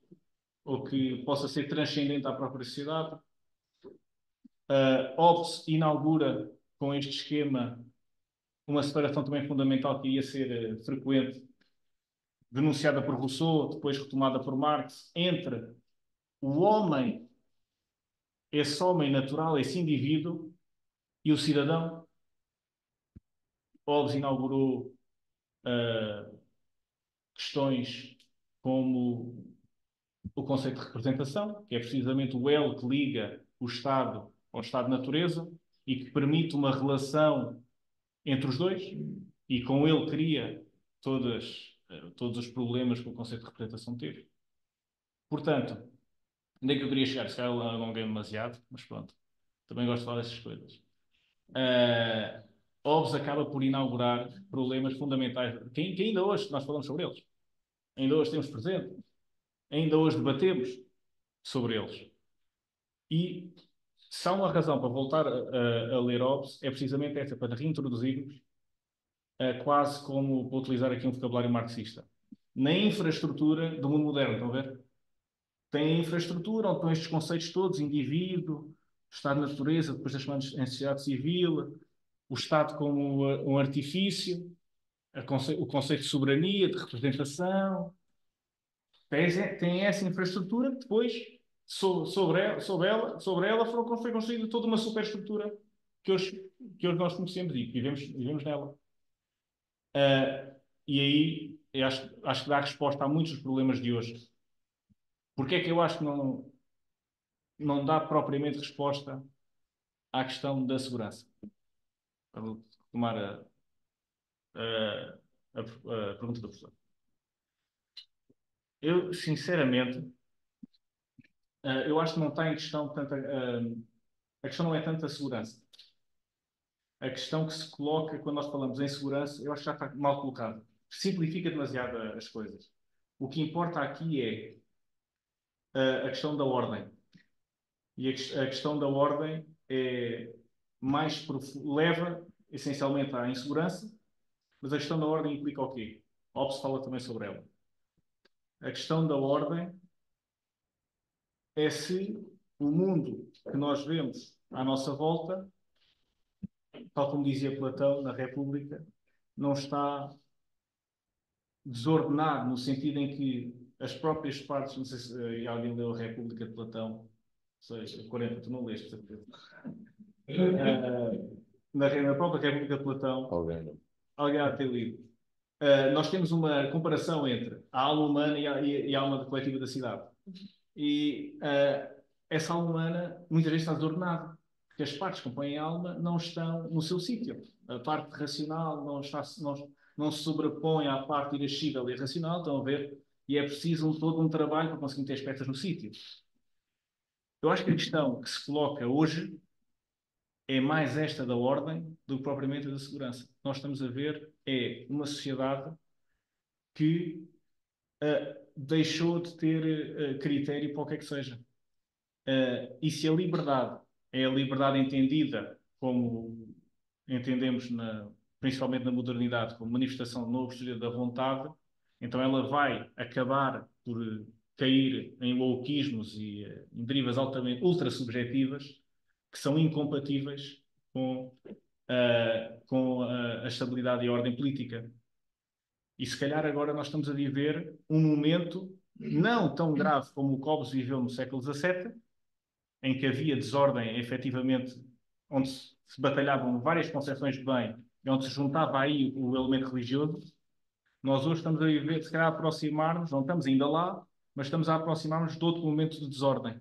ou que possa ser transcendente à própria sociedade. Hobbes inaugura com este esquema uma separação também fundamental que ia ser frequente, denunciada por Rousseau, depois retomada por Marx, entre o homem, esse homem natural, esse indivíduo, e o cidadão. Hobbes inaugurou questões como o conceito de representação, que é precisamente o elo que liga o Estado ao Estado de natureza e que permite uma relação entre os dois, e com ele cria todos os problemas que o conceito de representação teve. Portanto, onde é que eu queria chegar? Se calhar alonguei demasiado, mas pronto. Também gosto de falar dessas coisas. Hobbes acaba por inaugurar problemas fundamentais, que ainda hoje nós falamos sobre eles. Ainda hoje temos presente. Ainda hoje debatemos sobre eles. E se há uma razão para voltar a ler Hobbes, é precisamente essa, para reintroduzirmos, quase como, para utilizar aqui um vocabulário marxista, na infraestrutura do mundo moderno, estão a ver? Tem a infraestrutura, onde estão estes conceitos todos, indivíduo, Estado de natureza, depois transformamos em sociedade civil, o Estado como um artifício, o conceito de soberania, de representação. Tem essa infraestrutura que depois, sobre ela foi construída toda uma superestrutura que hoje nós conhecemos e que vivemos nela. E aí eu acho que dá resposta a muitos dos problemas de hoje. Porque é que eu acho que não dá propriamente resposta à questão da segurança? Para tomar a pergunta do professor. Eu, sinceramente, eu acho que não está em questão tanto a questão não é tanto a segurança. A questão que se coloca quando nós falamos em segurança, eu acho que já está mal colocado. Simplifica demasiado as coisas. O que importa aqui é a questão da ordem. E a questão da ordem leva essencialmente à insegurança, mas a questão da ordem implica o quê? Hobbes fala também sobre ela. A questão da ordem é se o mundo que nós vemos à nossa volta, tal como dizia Platão na República, não está desordenado no sentido em que as próprias partes, não sei se alguém leu a República de Platão, ou seja, 40, tu não leste, certeza. Na própria República de Platão, alguém há de ter lido. Nós temos uma comparação entre a alma humana e a alma coletiva da cidade. E essa alma humana muitas vezes está desordenada, porque as partes que compõem a alma não estão no seu sítio. A parte racional não se sobrepõe à parte irascível e irracional, estão a ver? E é preciso todo um trabalho para conseguir ter as peças no sítio. Eu acho que a questão que se coloca hoje é mais esta da ordem do que propriamente a da segurança. O que nós estamos a ver é uma sociedade que deixou de ter critério para o que é que seja. E se a liberdade é a liberdade entendida como entendemos principalmente na modernidade, como manifestação de novo poder da vontade, então ela vai acabar por cair em louquismos e em derivas altamente ultra-subjetivas que são incompatíveis com a estabilidade e a ordem política. E se calhar agora nós estamos a viver um momento não tão grave como o que Hobbes viveu no século XVII, em que havia desordem, efetivamente, onde se batalhavam várias concepções de bem, e onde se juntava aí o elemento religioso, nós hoje estamos a viver, se calhar, a aproximar-nos, não estamos ainda lá, mas estamos a aproximar-nos de outro momento de desordem.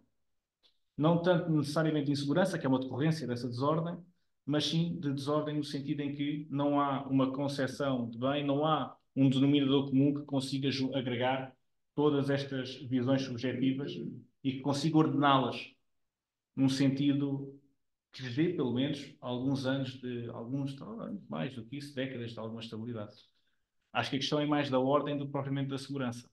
Não tanto necessariamente de insegurança, que é uma decorrência dessa desordem, mas sim de desordem no sentido em que não há uma concepção de bem, não há um denominador comum que consiga agregar todas estas visões subjetivas e que consiga ordená-las num sentido que lhes dê, pelo menos, alguns anos mais do que isso, décadas de alguma estabilidade. Acho que a questão é mais da ordem do que propriamente da segurança.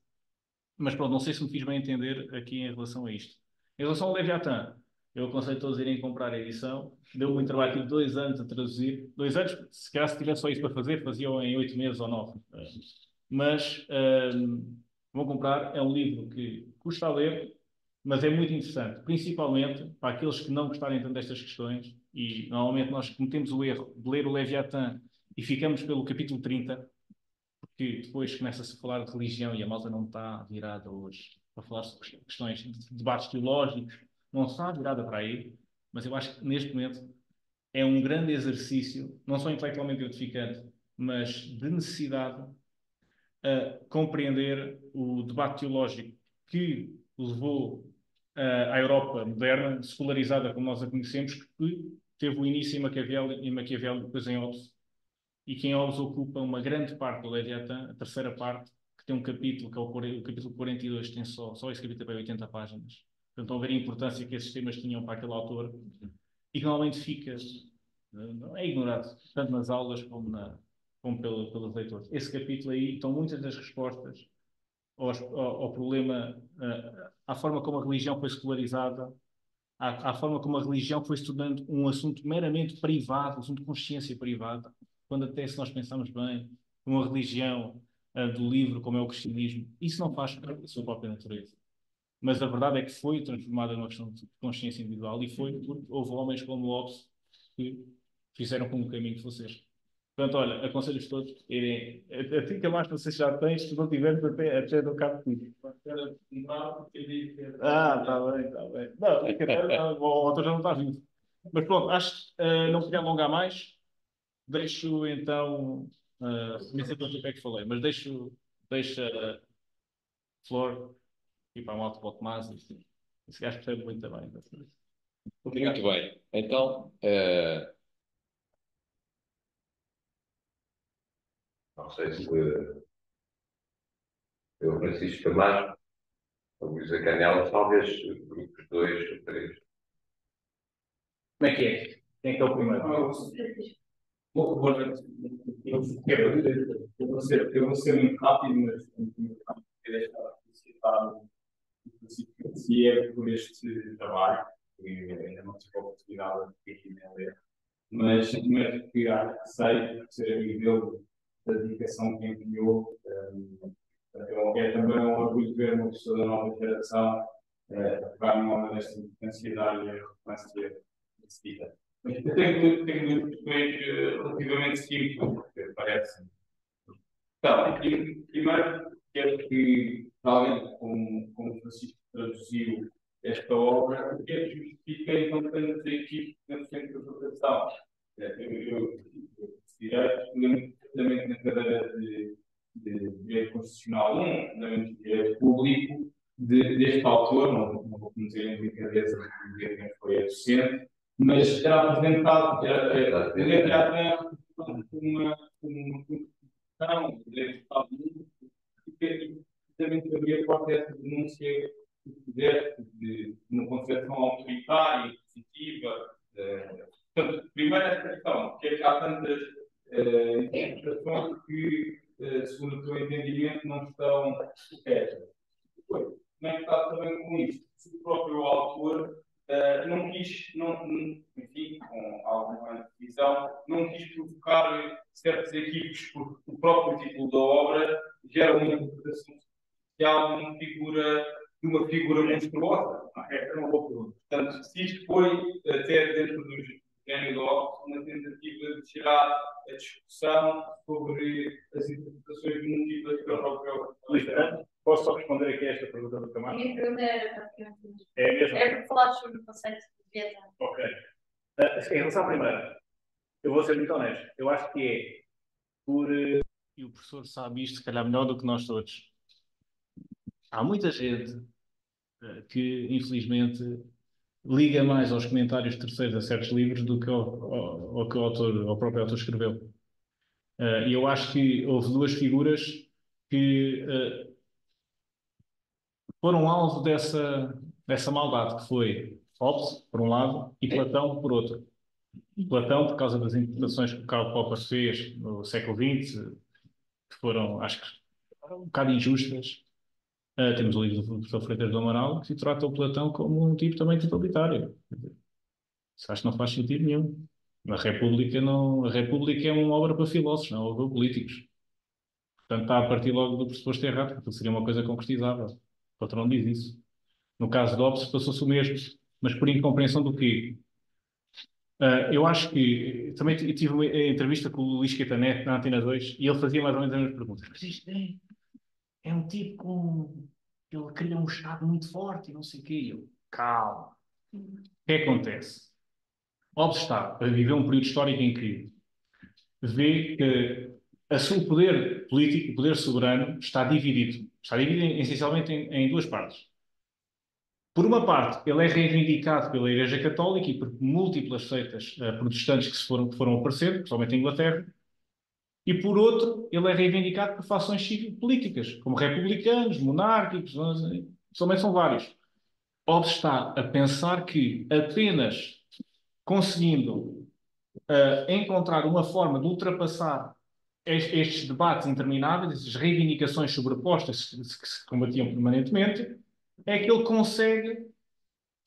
Mas pronto, não sei se me fiz bem entender aqui em relação a isto. Em relação ao Leviatã, eu aconselho todos a irem comprar a edição. Deu-me muito trabalho, tive 2 anos a traduzir. 2 anos, se calhar se tivesse só isso para fazer, fazia-o em 8 meses ou 9. Mas vão comprar. É um livro que custa a ler, mas é muito interessante. Principalmente para aqueles que não gostarem tanto destas questões. E normalmente nós cometemos o erro de ler o Leviatã e ficamos pelo capítulo 30, que depois começa-se a falar de religião e a malta não está virada hoje para falar sobre questões de debates teológicos, não está virada para aí, mas eu acho que neste momento é um grande exercício, não só intelectualmente gratificante, mas de necessidade a compreender o debate teológico que levou à Europa moderna, secularizada como nós a conhecemos, que teve o início em Maquiavel e depois em Hobbes, e que em Hobbes ocupa uma grande parte do Leviatã, a terceira parte, que tem um capítulo, que é o capítulo 42, tem só esse capítulo tem 80 páginas. Portanto, estão a ver a importância que esses temas tinham para aquele autor e que normalmente fica, não é ignorado, tanto nas aulas como pelos leitores. Esse capítulo aí estão muitas das respostas ao problema, à forma como a religião foi secularizada, à forma como a religião foi se tornando um assunto meramente privado, um assunto de consciência privada, quando até, se nós pensarmos bem, uma religião do livro, como é o cristianismo, isso não faz parte da sua própria natureza. Mas a verdade é que foi transformada numa questão de consciência individual e foi porque houve homens como Hobbes que fizeram com que o caminho fosse este. Portanto, olha, aconselho-vos todos a irem. A ti que mais vocês já tens, se não tiveres, até do cabo de tudo. Ah, está bem, está bem. Não, é que até o autor já não está vivo. Mas pronto, acho que não queria alongar mais. Deixo então. Nem sei quanto tempo é que falei, mas deixo a flor e para a malta para o Tomás. Esse gajo percebe muito também. Muito bem. Então, não sei se o Francisco Camacho, a Luísa Canela, talvez grupos 2 ou 3. Como é que é? Quem é que é o primeiro? Boa noite. Eu vou ser muito rápido, mas muito rápido. Queria deixar participar se é por este trabalho, que ainda não tive a oportunidade de aqui nem ler, mas simplesmente que sei, por ser amigo dele, da dedicação que empenhou. É também um orgulho ver uma pessoa da nova geração a pegar numa obra desta intensidade e a relevância decidida. Mas eu tenho questões relativamente simples, que parecem. Então, primeiro, quero que, realmente, como o Francisco traduziu esta obra, o que é que justifica então tantas equipes no centro de votação? Eu lembro perfeitamente na cadeira de Direito Constitucional 1, de Direito Público, deste autor, não vou cometer em brincadeira de quem foi a docente, mas era apresentado, já tem uma questão de direito de Estado Único, que precisamente havia qualquer essa denúncia que fizeste de uma concepção autoritária e positiva. Portanto, primeiro essa questão, que há tantas interpretações que, segundo o teu entendimento, não estão corretas. Depois, como é que está também com isto? Se o próprio autor não quis, enfim, com alguma decisão, não quis provocar certos equívocos, porque o próprio título da obra gera uma interpretação social de uma figura monstruosa. É uma boa pergunta. Portanto, se isto foi até dentro do gênero da obra, uma tentativa de gerar a discussão sobre as interpretações múltiplas que a própria. Posso só responder aqui a esta pergunta do Camacho? A minha pergunta era praticamente É mesmo? para falar sobre o conceito de dieta. Ok. Em relação à primeira, eu vou ser muito honesto. Eu acho que é por. E o professor sabe isto, se calhar, melhor do que nós todos. Há muita gente que, infelizmente, liga mais aos comentários terceiros a certos livros do que ao que o próprio autor escreveu. E eu acho que houve duas figuras que foram alvo dessa maldade, que foi Hobbes, por um lado, e Platão, por outro. Platão, por causa das interpretações que o Karl Popper fez no século XX, que foram, acho que, um bocado injustas. Temos o livro do professor Freitas do Amaral, que trata o Platão como um tipo também totalitário. Isso acho que não faz sentido nenhum. A República, não, a República é uma obra para filósofos, não é uma obra para políticos. Portanto, está a partir logo do pressuposto errado, porque seria uma coisa concretizável. O patrão diz isso. No caso de Hobbes, passou-se o mesmo, mas por incompreensão do quê? Eu acho que também tive uma entrevista com o Luís Caetano na Antena 2 e ele fazia mais ou menos as mesmas perguntas. Mas isto é um tipo com. Ele cria um Estado muito forte e não sei o quê. E eu, calma. O que é que acontece? Hobbes está a viver um período histórico em que vê que o poder político, o poder soberano, está dividido. Está dividido essencialmente em duas partes. Por uma parte, ele é reivindicado pela Igreja Católica e por múltiplas seitas protestantes que foram aparecendo, principalmente em Inglaterra. E por outro, ele é reivindicado por fações cívico-políticas, como republicanos, monárquicos, principalmente são vários. Hobbes está a pensar que apenas conseguindo encontrar uma forma de ultrapassar estes debates intermináveis, estas reivindicações sobrepostas que se combatiam permanentemente, é que ele consegue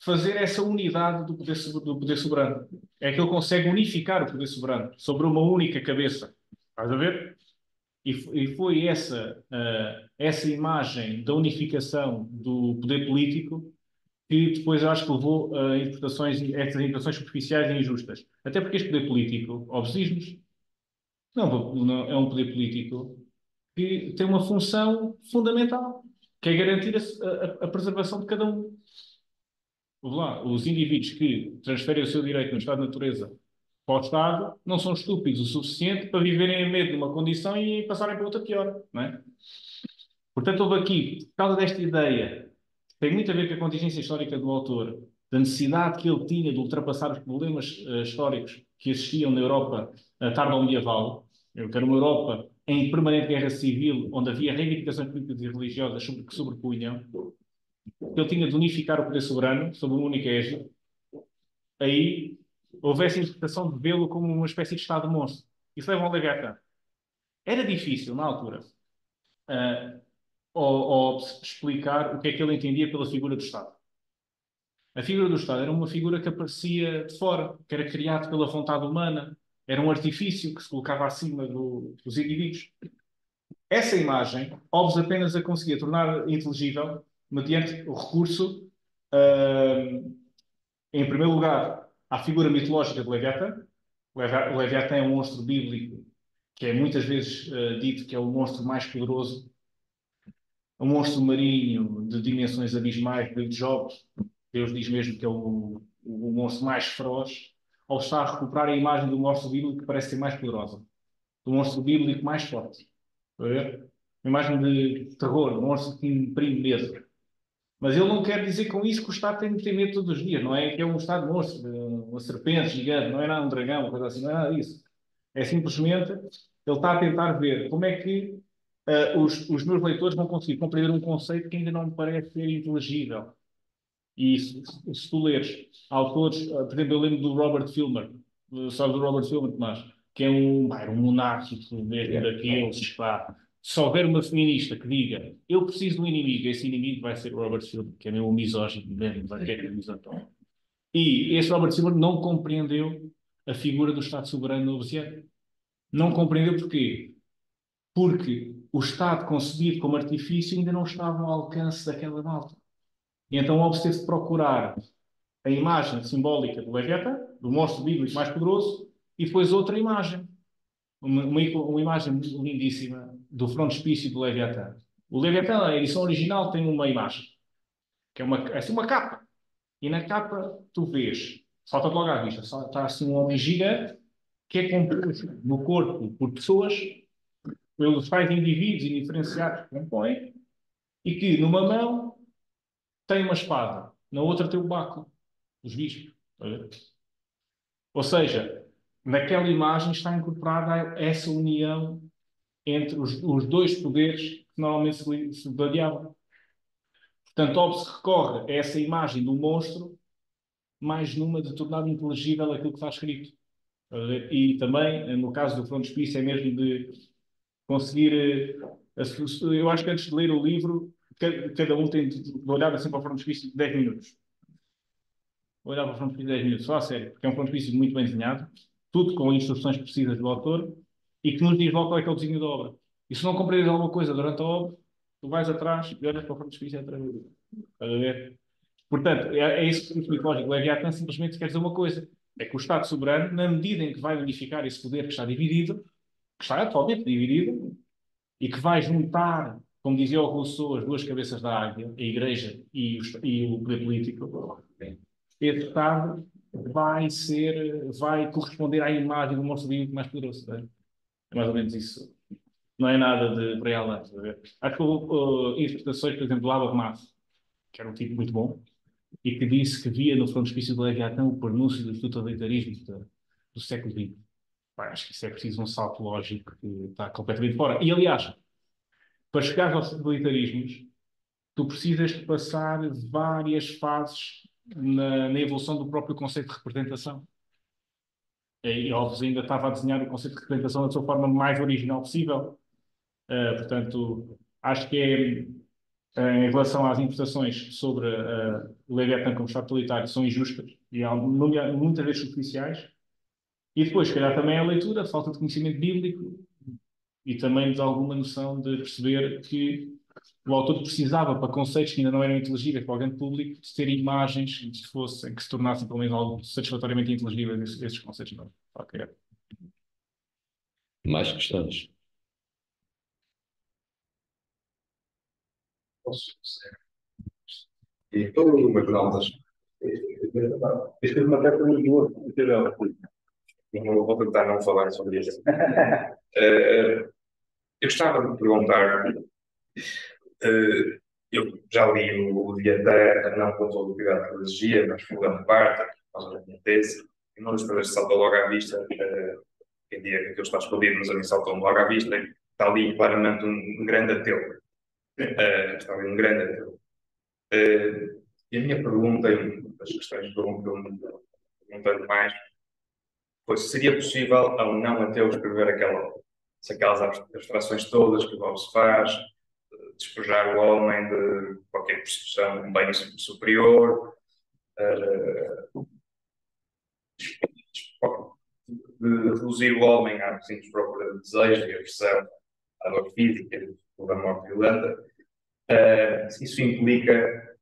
fazer essa unidade do poder soberano. É que ele consegue unificar o poder soberano sobre uma única cabeça. Estás a ver? E foi essa imagem da unificação do poder político que depois acho que levou a estas interpretações superficiais e injustas. Até porque este poder político, Hobbes diz-nos, não, é um poder político que tem uma função fundamental, que é garantir a preservação de cada um. Lá, os indivíduos que transferem o seu direito no estado de natureza para o Estado não são estúpidos o suficiente para viverem a medo de uma condição e passarem para outra pior, não é? Portanto, houve aqui, por causa desta ideia, tem muito a ver com a contingência histórica do autor, da necessidade que ele tinha de ultrapassar os problemas históricos que existiam na Europa tardo-medieval, que era uma Europa em permanente guerra civil, onde havia reivindicações políticas e religiosas que sobrepunham. Ele tinha de unificar o poder soberano sob uma única égide. Aí houve essa interpretação de vê-lo como uma espécie de Estado-monstro. Isso leva ao Leviatã. Era difícil, na altura, ao explicar o que é que ele entendia pela figura do Estado. A figura do Estado era uma figura que aparecia de fora, que era criado pela vontade humana, era um artifício que se colocava acima dos indivíduos. Essa imagem, Hobbes apenas a conseguia tornar inteligível mediante o recurso, em primeiro lugar, à figura mitológica de Leviatã. O Leviatã é um monstro bíblico que é muitas vezes dito que é o monstro mais poderoso, um monstro marinho de dimensões abismais, de Job. Deus diz mesmo que é o monstro mais feroz, ou está a recuperar a imagem do monstro bíblico que parece ser mais poderosa, do monstro bíblico mais forte. Está a ver? Uma imagem de terror, um monstro que imprime medo. Mas ele não quer dizer com isso que o Estado tem de ter medo todos os dias, não é que é um Estado monstro, uma serpente gigante, não é nada um dragão, uma coisa assim, não é nada disso. É simplesmente, ele está a tentar ver como é que os meus leitores vão conseguir compreender um conceito que ainda não me parece ser inteligível. E se tu leres autores, por exemplo, eu lembro do Robert Filmer, sabe do Robert Filmer, Tomás? Que era um monárquico mesmo daqueles, pá. Se houver uma feminista que diga eu preciso de um inimigo, esse inimigo vai ser o Robert Filmer, que é mesmo um misógino, mesmo, vai ter misógino. E esse Robert Filmer não compreendeu a figura do Estado soberano novo-zelandês. Não compreendeu porquê? Porque o Estado concebido como artifício ainda não estava ao alcance daquela malta. E então Hobbes teve de procurar a imagem simbólica do Leviatã, do monstro bíblico mais poderoso, e depois outra imagem, uma imagem lindíssima do frontispício do Leviatã. O Leviatã, a edição original, tem uma imagem, que é assim uma capa. E na capa tu vês, salta logo à vista, está assim um homem gigante, que é composto no corpo por pessoas, pelos tais indivíduos indiferenciados que compõem, e que numa mão tem uma espada, na outra tem o báculo, os bispos. Ou seja, naquela imagem está incorporada essa união entre os dois poderes que normalmente se gladiavam. Portanto, Hobbes recorre a essa imagem do monstro mais numa de tornar inteligível aquilo que está escrito. E também, no caso do frontispício, é mesmo de conseguir... Eu acho que antes de ler o livro, cada um tem de olhar assim para o frontispício de 10 minutos. Olhar para o frontispício de 10 minutos, só a sério, porque é um frontispício muito bem desenhado, tudo com instruções precisas do autor, e que nos diz logo qual é que é o desenho da obra. E se não compreendes alguma coisa durante a obra, tu vais atrás e olhas para o frontispício e outra vez. Estás a ver? Portanto, é isso que o mitológico Leviatã simplesmente quer dizer uma coisa. É que o Estado soberano, na medida em que vai unificar esse poder que está dividido, que está atualmente dividido, e que vai juntar, como dizia o Rousseau, as duas cabeças da águia, a Igreja e o poder político, esse Estado vai corresponder à imagem do monstro bíblico mais poderoso. É mais ou menos isso. Não é nada de para aí além. Acho que houve interpretações, por exemplo, do Habermas, que era um tipo muito bom, e que disse que via no frontispício do Leviatã o pronúncio dos totalitarismos do século XX. Pá, acho que isso é preciso um salto lógico que está completamente fora. E, aliás, para chegar aos totalitarismos, tu precisas de passar várias fases na evolução do próprio conceito de representação. E Hobbes ainda estava a desenhar o conceito de representação da sua forma mais original possível. Portanto, acho que em relação às interpretações sobre o Leviatã como Estado totalitário, são injustas e muitas vezes superficiais. E depois, se calhar, também a leitura, a falta de conhecimento bíblico e também de alguma noção de perceber que o autor precisava, para conceitos que ainda não eram inteligíveis para o grande público, de ter imagens que se tornassem, pelo menos, algo satisfatoriamente inteligíveis esses conceitos. Não. Okay. Mais questões? E todo o McDonald's. Este é uma peça muito boa. Vou tentar não falar sobre isso. Eu gostava de perguntar. Eu já li o Dia da Terra, não com todo o cuidado que eu exigia, mas fui dando parte, por causa da minha tese. E uma das coisas que salta logo à vista, quem diga que aquilo está escondido, mas a mim saltou logo à vista, está ali claramente um grande ateu. Está ali um grande ateu. E a minha pergunta, e uma das questões que eu me perguntei mais, foi se seria possível a um não ateu escrever aquelas abstrações todas que o Hobbes faz, despejar o homem de qualquer percepção de um bem superior, de reduzir o homem à simples procura de desejo e aversão à dor física ou da morte violenta. Isso implica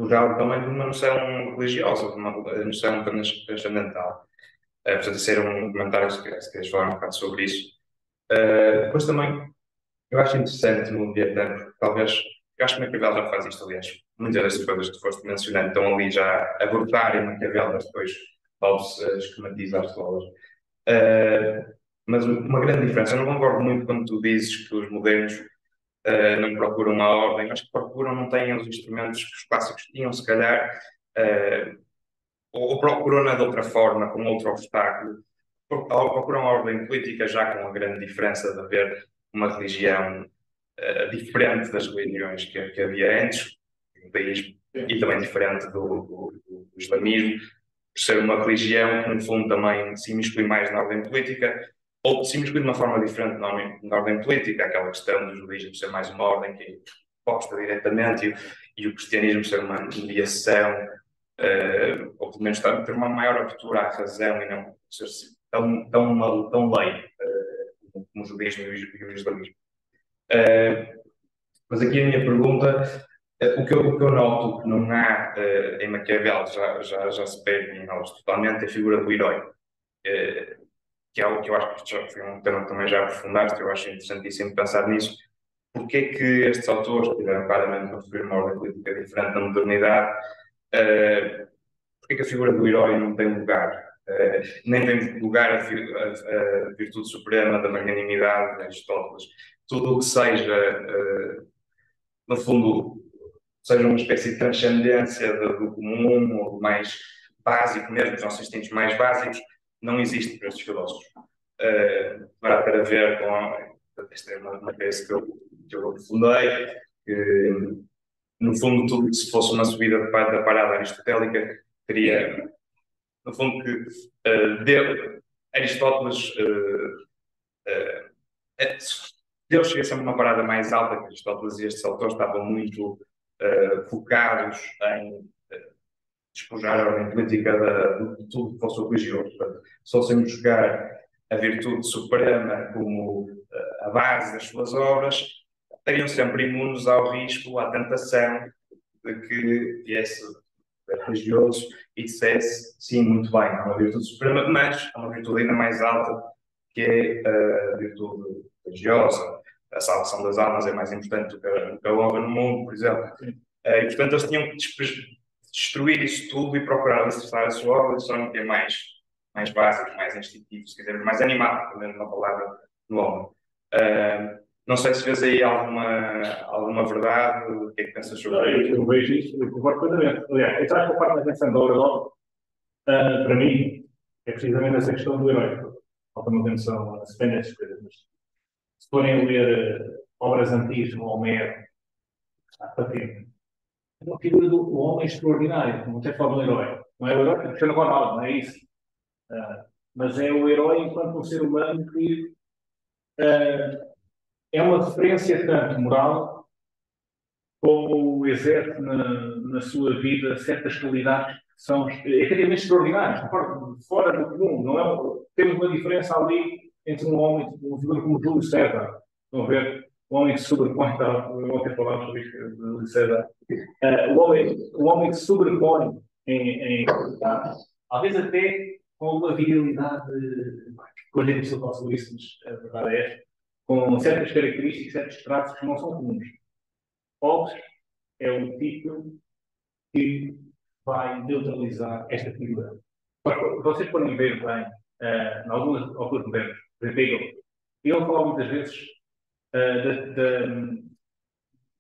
já também de uma noção religiosa, de uma noção transcendental. Portanto, isso era um comentário, se queres falar um bocado sobre isso. Depois também, eu acho interessante no Vietnã, porque talvez, eu acho que Maquiavel já faz isto, aliás, muitas destas coisas que tu foste mencionando estão ali já a brotar em Maquiavel, mas depois Hobbes esquematiza as escolas. Mas uma grande diferença, eu não concordo muito quando tu dizes que os modernos não procuram a ordem, acho que procuram, não têm os instrumentos que os clássicos tinham, se calhar, ou procuram-na de outra forma, com outro obstáculo, procuram a ordem política já com a grande diferença de haver uma religião diferente das religiões que havia antes, no país, e também diferente do islamismo, por ser uma religião que, no fundo, também se imiscui mais na ordem política, ou se imiscui de uma forma diferente na ordem política, aquela questão do judaísmo ser mais uma ordem que é posta diretamente e o cristianismo ser uma mediação, ou pelo menos ter uma maior abertura à razão e não ser tão lei como o judaísmo e o islamismo. Mas aqui a minha pergunta, o que eu noto que não há em Maquiavel, já se perde em nós totalmente, é a figura do herói. Que é algo que eu acho que já foi um tema que também já aprofundaste, eu acho interessantíssimo pensar nisso. Porque é que estes autores tiveram claramente construir uma ordem política diferente na modernidade? Porque é que a figura do herói não tem lugar Nem tem lugar a virtude suprema da magnanimidade de Aristóteles. Tudo o que seja, no fundo, seja uma espécie de transcendência do comum, ou do mais básico mesmo, os nossos instintos mais básicos, não existe para estes filósofos. Para ter a ver com... Esta é uma tese que eu fundei, que, no fundo, tudo que se fosse uma subida da parada aristotélica teria, no fundo, que Aristóteles... Deus chega sempre uma parada mais alta que Aristóteles, e estes autores estavam muito focados em despojar a ordem política de tudo que fosse religioso. Portanto, se fôssemos jogar a virtude suprema como a base das suas obras, estariam sempre imunes ao risco, à tentação de que viesse religioso e dissesse, sim, muito bem, há uma virtude suprema, mas há uma virtude ainda mais alta, que é a virtude religiosa. A salvação das almas é mais importante do que a honra no mundo, por exemplo. E, portanto, eles tinham que destruir isso tudo e procurar alicerçar a sua obra de forma que é mais básico, mais instintivo, se quisermos, mais animado, também uma palavra no homem. Não sei se vês aí alguma verdade, o que é que pensas sobre isso? Eu vejo isso, eu concordo completamente. Aliás, eu trago a parte da atenção da obra para mim, é precisamente essa questão do herói. Falta uma atenção, se bem nessas coisas, mas se forem ler obras antigas como Homero, está patente. É uma figura do homem extraordinário, como até fala do herói. Não é o herói que Cristiano Ronaldo, não é isso. Mas é o herói enquanto um ser humano que é uma referência tanto moral como exerce na sua vida certas qualidades que são efetivamente extraordinárias, fora do comum. Não é, temos uma diferença ali entre um homem, uma figura como Júlio César. Estão a ver? Um homem que se sobrepõe, ontem falámos sobre isso, de Júlio César. O homem que se sobrepõe em qualidade, às vezes até com uma virilidade, que hoje em dia eu falo sobre isso, mas a verdade é esta, com certas características, certos traços que não são comuns. Hobbes é um tipo que vai neutralizar esta figura. Vocês podem ver bem, em alguns autores modernos, por exemplo, Hegel, ele fala muitas vezes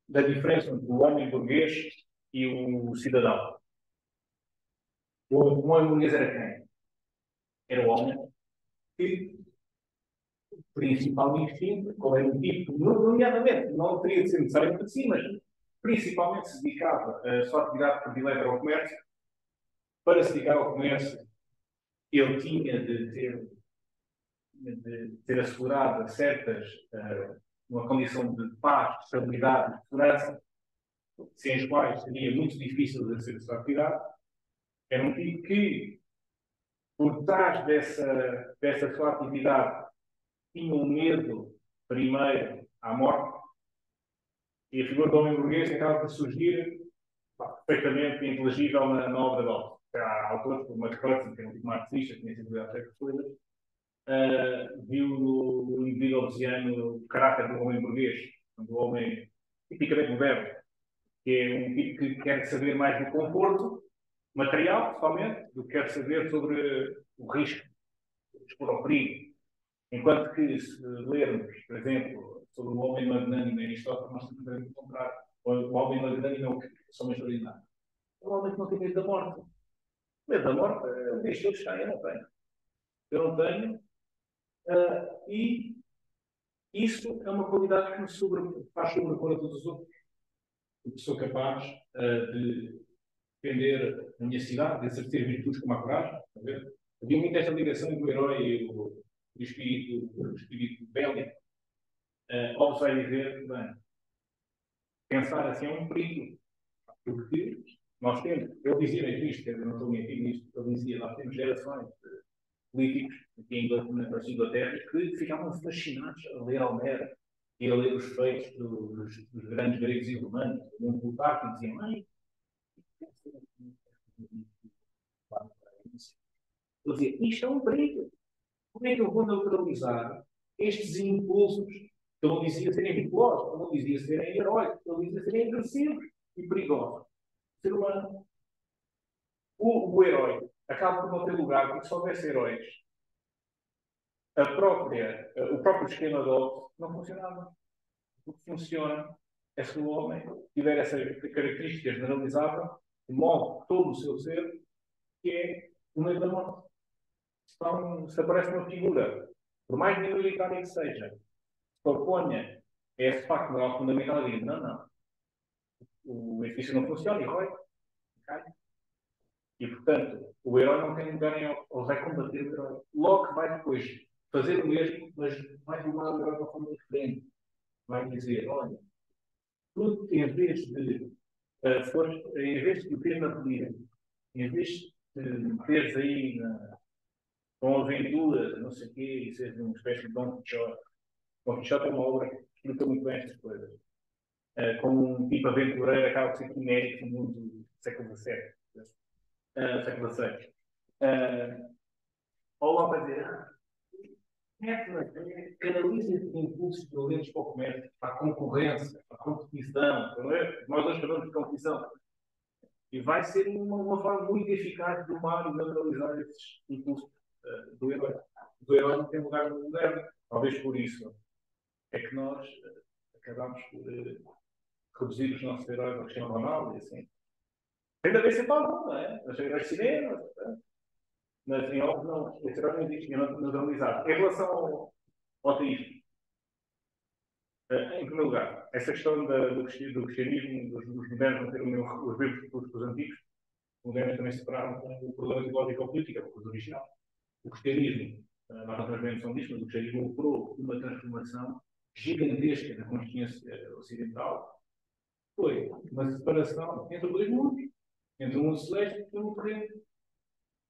da diferença entre o homem burguês e o cidadão. O homem burguês era quem? Era o homem que, principalmente, como era um tipo, nomeadamente, não teria de ser necessariamente assim, mas principalmente se dedicava a sua atividade predileita ao comércio. Para se dedicar ao comércio, ele tinha de ter assegurado uma condição de paz, estabilidade e segurança, sem as quais seria muito difícil exercer a sua atividade. Era um tipo que, por trás dessa sua atividade, tinha um medo, primeiro, à morte, e a figura do homem burguês acaba por surgir perfeitamente inteligível na obra de Hobbes. Há autores como McCarthy, que é um tipo marxista, que tinha sensibilidade a certas coisas, viu no indivíduo hobbesiano o caráter do homem burguês, do homem tipicamente moderno, que é um tipo que quer saber mais do conforto material, principalmente, do que quer saber sobre o risco, expor ao perigo. Enquanto que, se lermos, por exemplo, sobre o homem magnânimo em Aristóteles, nós temos que encontrar o homem magnânimo é o que é homem extraordinário. É um homem que não tem medo da morte. Medo da morte, ele diz que eu não tenho. Eu não tenho. E isso é uma qualidade que me faz sobrepor a todos os outros. Porque sou capaz de defender a minha cidade, de exercer virtudes como a coragem. Havia muito esta ligação entre o herói e o espírito bélico. Hobbes vai dizer, bem, pensar assim é um perigo. Porque nós temos, ele dizia isto, eu não estou mentindo nisto, ele dizia, nós temos gerações de políticos aqui na Inglaterra que ficavam fascinados a ler Homero e a ler os feitos dos grandes gregos e romanos, um Plutarco, e diziam, ele dizia, isto é um perigo. Como é que eu vou neutralizar estes impulsos que ele não dizia serem perigosos, ele não dizia serem heróicos, ele dizia serem agressivos e perigosos? O ser humano, o herói, acaba por não ter lugar, porque se houvesse heróis, o próprio esquema de Hobbes não funcionava. O que funciona é se o homem tiver essa característica generalizada, que move todo o seu ser, que é o meio da morte. Então, se aparece uma figura, por mais minoritária que seja, se oponha a esse facto moral fundamental, e diz, não, o edifício não funciona, e vai, cai. E, portanto, o herói não tem lugar em ele vai combater o herói. Logo vai depois fazer o mesmo, mas vai tomar o herói de uma forma diferente. Vai dizer, olha, tu, em vez de em vez de ter na polícia, em vez de teres aí com aventuras, não sei o quê, e seres uma espécie de Don Quixote. Don Quixote é uma obra que explica muito bem estas coisas. Como um tipo aventureiro acaba por ser quimérico no mundo do século XVII, século XVI. Ou lá vai dizer, canaliza esses impulsos violentos para o comércio, para a concorrência, para a competição. Não é? Nós hoje falamos de competição. E vai ser uma forma muito eficaz de domar e neutralizar esses impulsos do herói. O herói não tem lugar no moderno. Talvez por isso é que nós acabamos por reduzir os nossos heróis ao Cristiano Ronaldo e assim. Ainda bem ser para não é? Nas heróis de cinema, mas em óbvio não. Esse herói não existe, é neutralizado. Em relação ao ateísmo, em primeiro lugar, essa questão do cristianismo, dos modernos não terem os mesmos que os antigos, os modernos também se separaram com o problema de lógica política, porque o original. O cristianismo, nós não temos bem noção disto, mas o cristianismo operou uma transformação gigantesca na consciência ocidental. Foi uma separação entre dois mundos, entre o mundo celeste e o mundo terreno.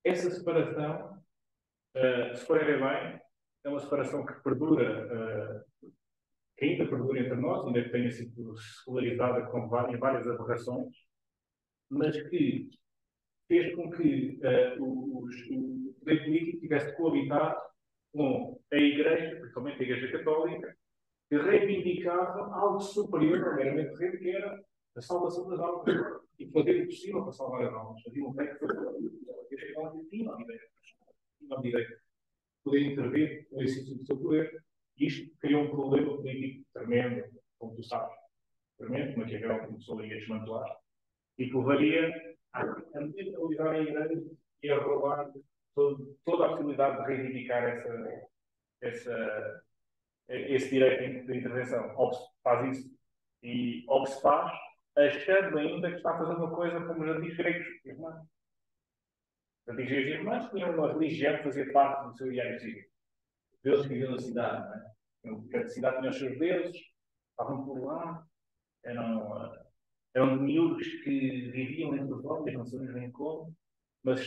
Essa separação, se forem ver bem, é uma separação que perdura, que ainda perdura entre nós, ainda que tenha sido secularizada em várias aberrações, mas que fez com que o poder político tivesse de coabitar com a Igreja, principalmente a Igreja Católica, que reivindicava algo superior ao meramente terreno, que era a salvação das almas e fazer o possível para salvar as almas. Havia um rei que foi a Igreja Católica tinha a direita de poder intervir no exercício do seu poder. E isto criou um problema político tremendo, como tu sabes, tremendo, que Maquiavel começou a desmantelar, e que levaria a neutralizar a Igreja e a roubar toda a possibilidade de reivindicar esse direito de intervenção. Hobbes faz isso. E Hobbes faz achando ainda que está a fazer uma coisa como os antigos gregos e romanos. Os antigos gregos e romanos tinham uma religião que fazia parte do seu diário civil. Os deuses que viviam na cidade. Não é? Cada cidade tinha os seus deuses, estavam por lá, eram demiurgos que viviam entre os homens, não sabemos bem como, mas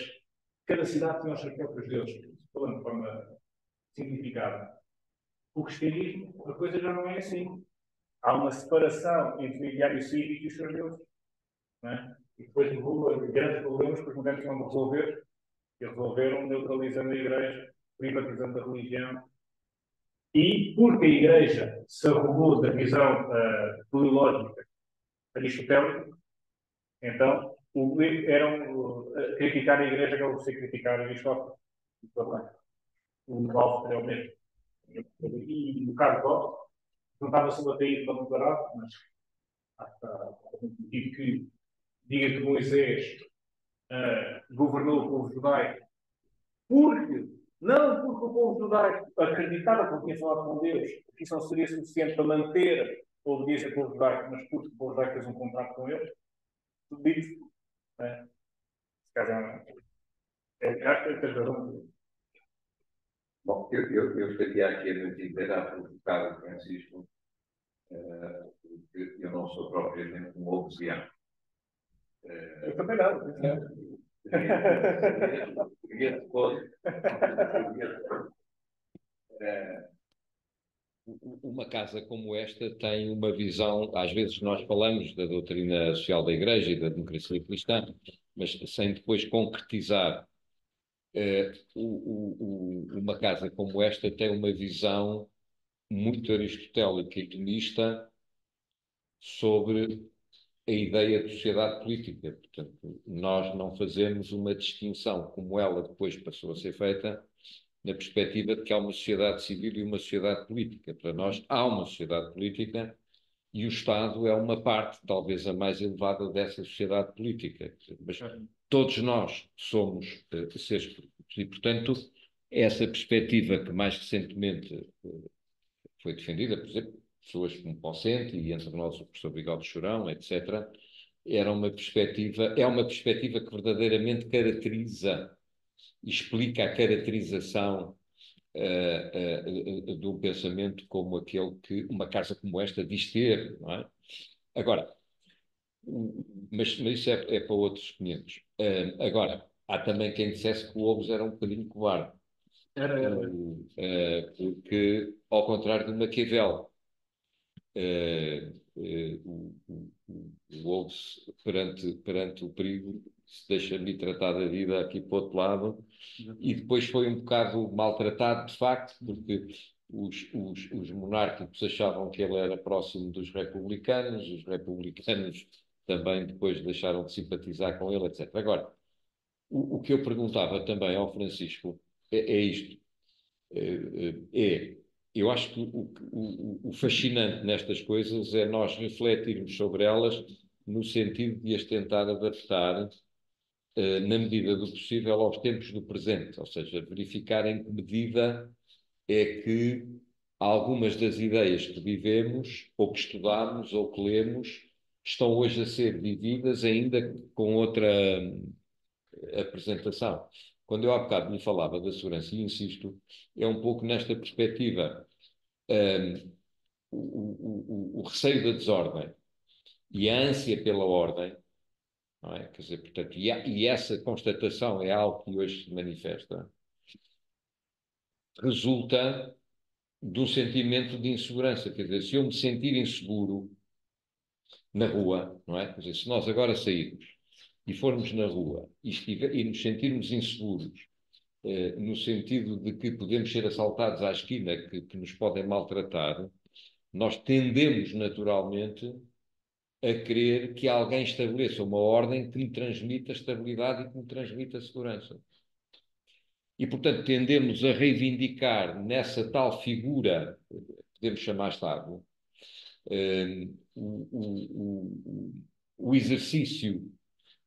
cada cidade tinha os seus próprios deuses, falando de forma simplificada. O cristianismo, a coisa já não é assim. Há uma separação entre o ideário cívico e os seus deuses. Não é? E depois levou a grandes problemas que os modernos vão resolver, e resolveram neutralizando a Igreja, privatizando a religião. E porque a Igreja se arrogou da visão teleológica aristotélica, então criticar a Igreja acabou por ser criticar Aristóteles. O Alvo é o mesmo. E no caso do Alvo, não estava sobre o ateísmo tão declarado, mas tive que diga que Moisés governou o povo judaico não porque o povo judaico acreditava que tinha falado com Deus, que isso não seria suficiente para manter a obediência do povo judaico, mas porque o povo judaico fez um contrato com eles, tudo dito. Se calhar acho que tens razão. Bom, eu estaria aqui a dizer, a provocar o Francisco, eu não sou propriamente um obsiano. Eu também não. Uma casa como esta tem uma visão, às vezes nós falamos da doutrina social da Igreja e da democracia cristã, mas sem depois concretizar. Uma casa como esta tem uma visão muito aristotélica e tomista sobre a ideia de sociedade política. Portanto, nós não fazemos uma distinção como ela depois passou a ser feita na perspectiva de que há uma sociedade civil e uma sociedade política. Para nós há uma sociedade política e o Estado é uma parte, talvez a mais elevada dessa sociedade política. Mas todos nós somos seres políticos e, portanto, essa perspectiva que mais recentemente foi defendida, por exemplo, pessoas como Pocente e entre nós o professor Bigaldo Chorão, etc., era uma perspectiva, é uma perspectiva que verdadeiramente caracteriza e explica a caracterização de um pensamento como aquele que uma casa como esta diz ter, não é? Agora, mas isso é para outros 500. Agora, há também quem dissesse que o Hobbes era um bocadinho covarde. Era. Porque, ao contrário de Maquiavel, o Hobbes, perante o perigo, se deixa-me tratar da vida aqui para o outro lado, e depois foi um bocado maltratado, de facto, porque os monárquicos achavam que ele era próximo dos republicanos, os republicanos também depois deixaram de simpatizar com ele, etc. Agora, o que eu perguntava também ao Francisco é isto. Eu acho que o fascinante nestas coisas é nós refletirmos sobre elas no sentido de as tentar adaptar, na medida do possível, aos tempos do presente, ou seja, verificar em que medida é que algumas das ideias que vivemos, ou que estudamos, ou que lemos, estão hoje a ser vividas ainda com outra apresentação. Quando eu há bocado lhe falava da segurança, e insisto, é um pouco nesta perspectiva. O receio da desordem e a ânsia pela ordem, não é? Quer dizer, portanto, e essa constatação é algo que hoje se manifesta, resulta de um sentimento de insegurança. Quer dizer, se eu me sentir inseguro na rua, não é? Quer dizer, se nós agora sairmos e formos na rua e nos sentirmos inseguros, no sentido de que podemos ser assaltados à esquina, que nos podem maltratar, nós tendemos naturalmente a querer que alguém estabeleça uma ordem que me transmita estabilidade e que me transmita segurança. E, portanto, tendemos a reivindicar nessa tal figura, podemos chamar Estado, o exercício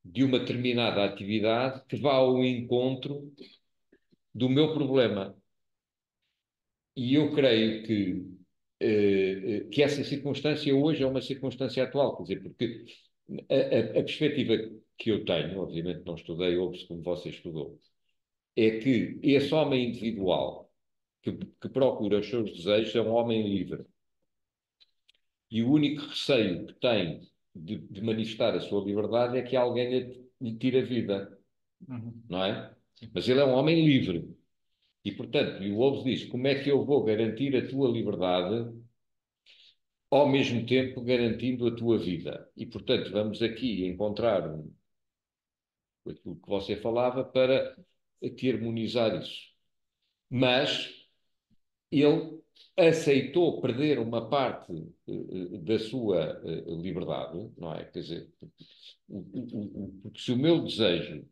de uma determinada atividade que vá ao encontro do meu problema. E eu creio que essa circunstância hoje é uma circunstância atual, quer dizer, porque a perspectiva que eu tenho, obviamente não estudei Hobbes como você estudou, é que esse homem individual que procura os seus desejos é um homem livre. E o único receio que tem de manifestar a sua liberdade é que alguém lhe tire a vida, não é? Mas ele é um homem livre. E, portanto, o Hobbes diz, como é que eu vou garantir a tua liberdade ao mesmo tempo garantindo a tua vida? E, portanto, vamos aqui encontrar aquilo que você falava para te harmonizar isso. Mas ele aceitou perder uma parte da sua liberdade, não é? Quer dizer, porque se o meu desejo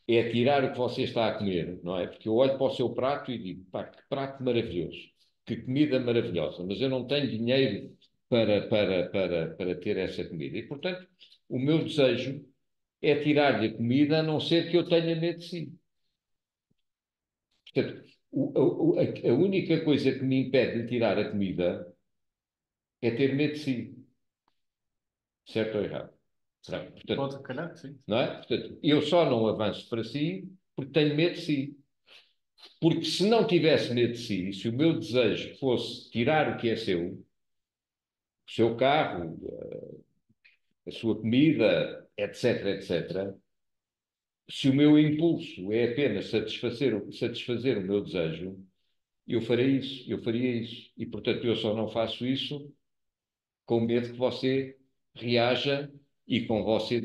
é tirar o que você está a comer, não é? Porque eu olho para o seu prato e digo, pá, que prato maravilhoso, que comida maravilhosa, mas eu não tenho dinheiro para ter essa comida. E, portanto, o meu desejo é tirar-lhe a comida, a não ser que eu tenha medo de si. Portanto, a única coisa que me impede de tirar a comida é ter medo de si. Certo ou errado? Não, portanto, Pode, calhar, sim. não é? Portanto, eu só não avanço para si porque tenho medo de si. Porque se não tivesse medo de si, se o meu desejo fosse tirar o que é seu, o seu carro, a sua comida, etc., etc., se o meu impulso é apenas satisfazer o meu desejo, eu farei isso, eu faria isso. E, portanto, eu só não faço isso com medo que você reaja e com você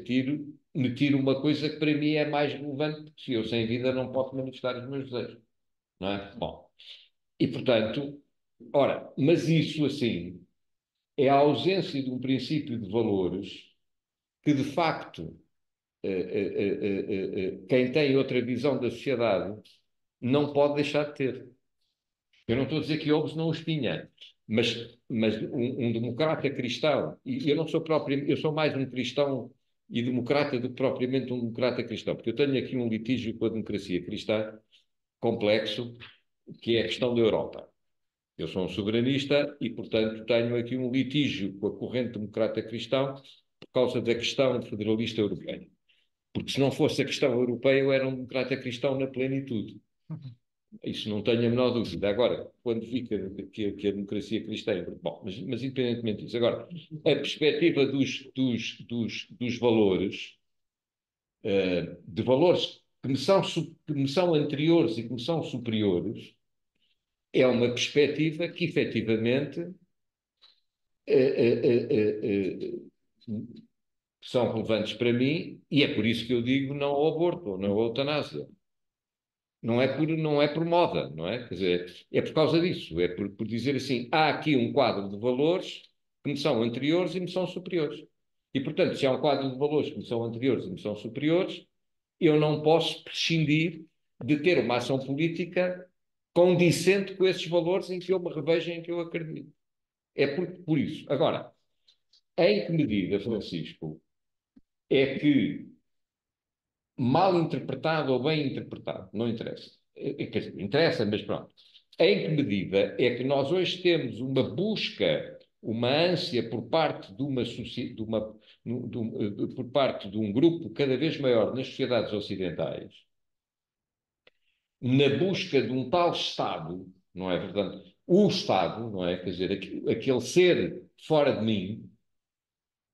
me tire uma coisa que para mim é mais relevante, porque se eu sem vida não posso manifestar os meus desejos. Não é? Bom, e portanto, mas isso assim é a ausência de um princípio de valores que, de facto, quem tem outra visão da sociedade não pode deixar de ter. Eu não estou a dizer que Hobbes não os tinha, mas um democrata cristão, e eu não sou próprio, eu sou mais um cristão e democrata do que propriamente um democrata cristão, porque eu tenho aqui um litígio com a democracia cristã complexo, que é a questão da Europa. Eu sou um soberanista e, portanto, tenho aqui um litígio com a corrente democrata cristão por causa da questão federalista europeia. Porque se não fosse a questão europeia, eu era um democrata cristão na plenitude. Isso não tenho a menor dúvida. Agora, quando vi que a democracia cristã... Bom, mas independentemente disso. Agora, a perspectiva dos valores, de valores que me são anteriores e que me são superiores, é uma perspectiva que, efetivamente, são relevantes para mim, e é por isso que eu digo não ao aborto ou não à eutanásia. Não é por moda, não é? Quer dizer, é por causa disso. É por dizer assim, há aqui um quadro de valores que me são anteriores e me são superiores. E, portanto, se há um quadro de valores que me são anteriores e me são superiores, eu não posso prescindir de ter uma ação política condicente com esses valores em que eu me revejo, em que eu acredito. É por isso. Agora, em que medida, Francisco, é que mal interpretado ou bem interpretado, não interessa. Quer dizer, interessa, mas pronto. Em que medida é que nós hoje temos uma busca, uma ânsia por parte de por parte de um grupo cada vez maior nas sociedades ocidentais, na busca de um tal Estado, não é verdade? O Estado, não é? Quer dizer, aquele ser fora de mim,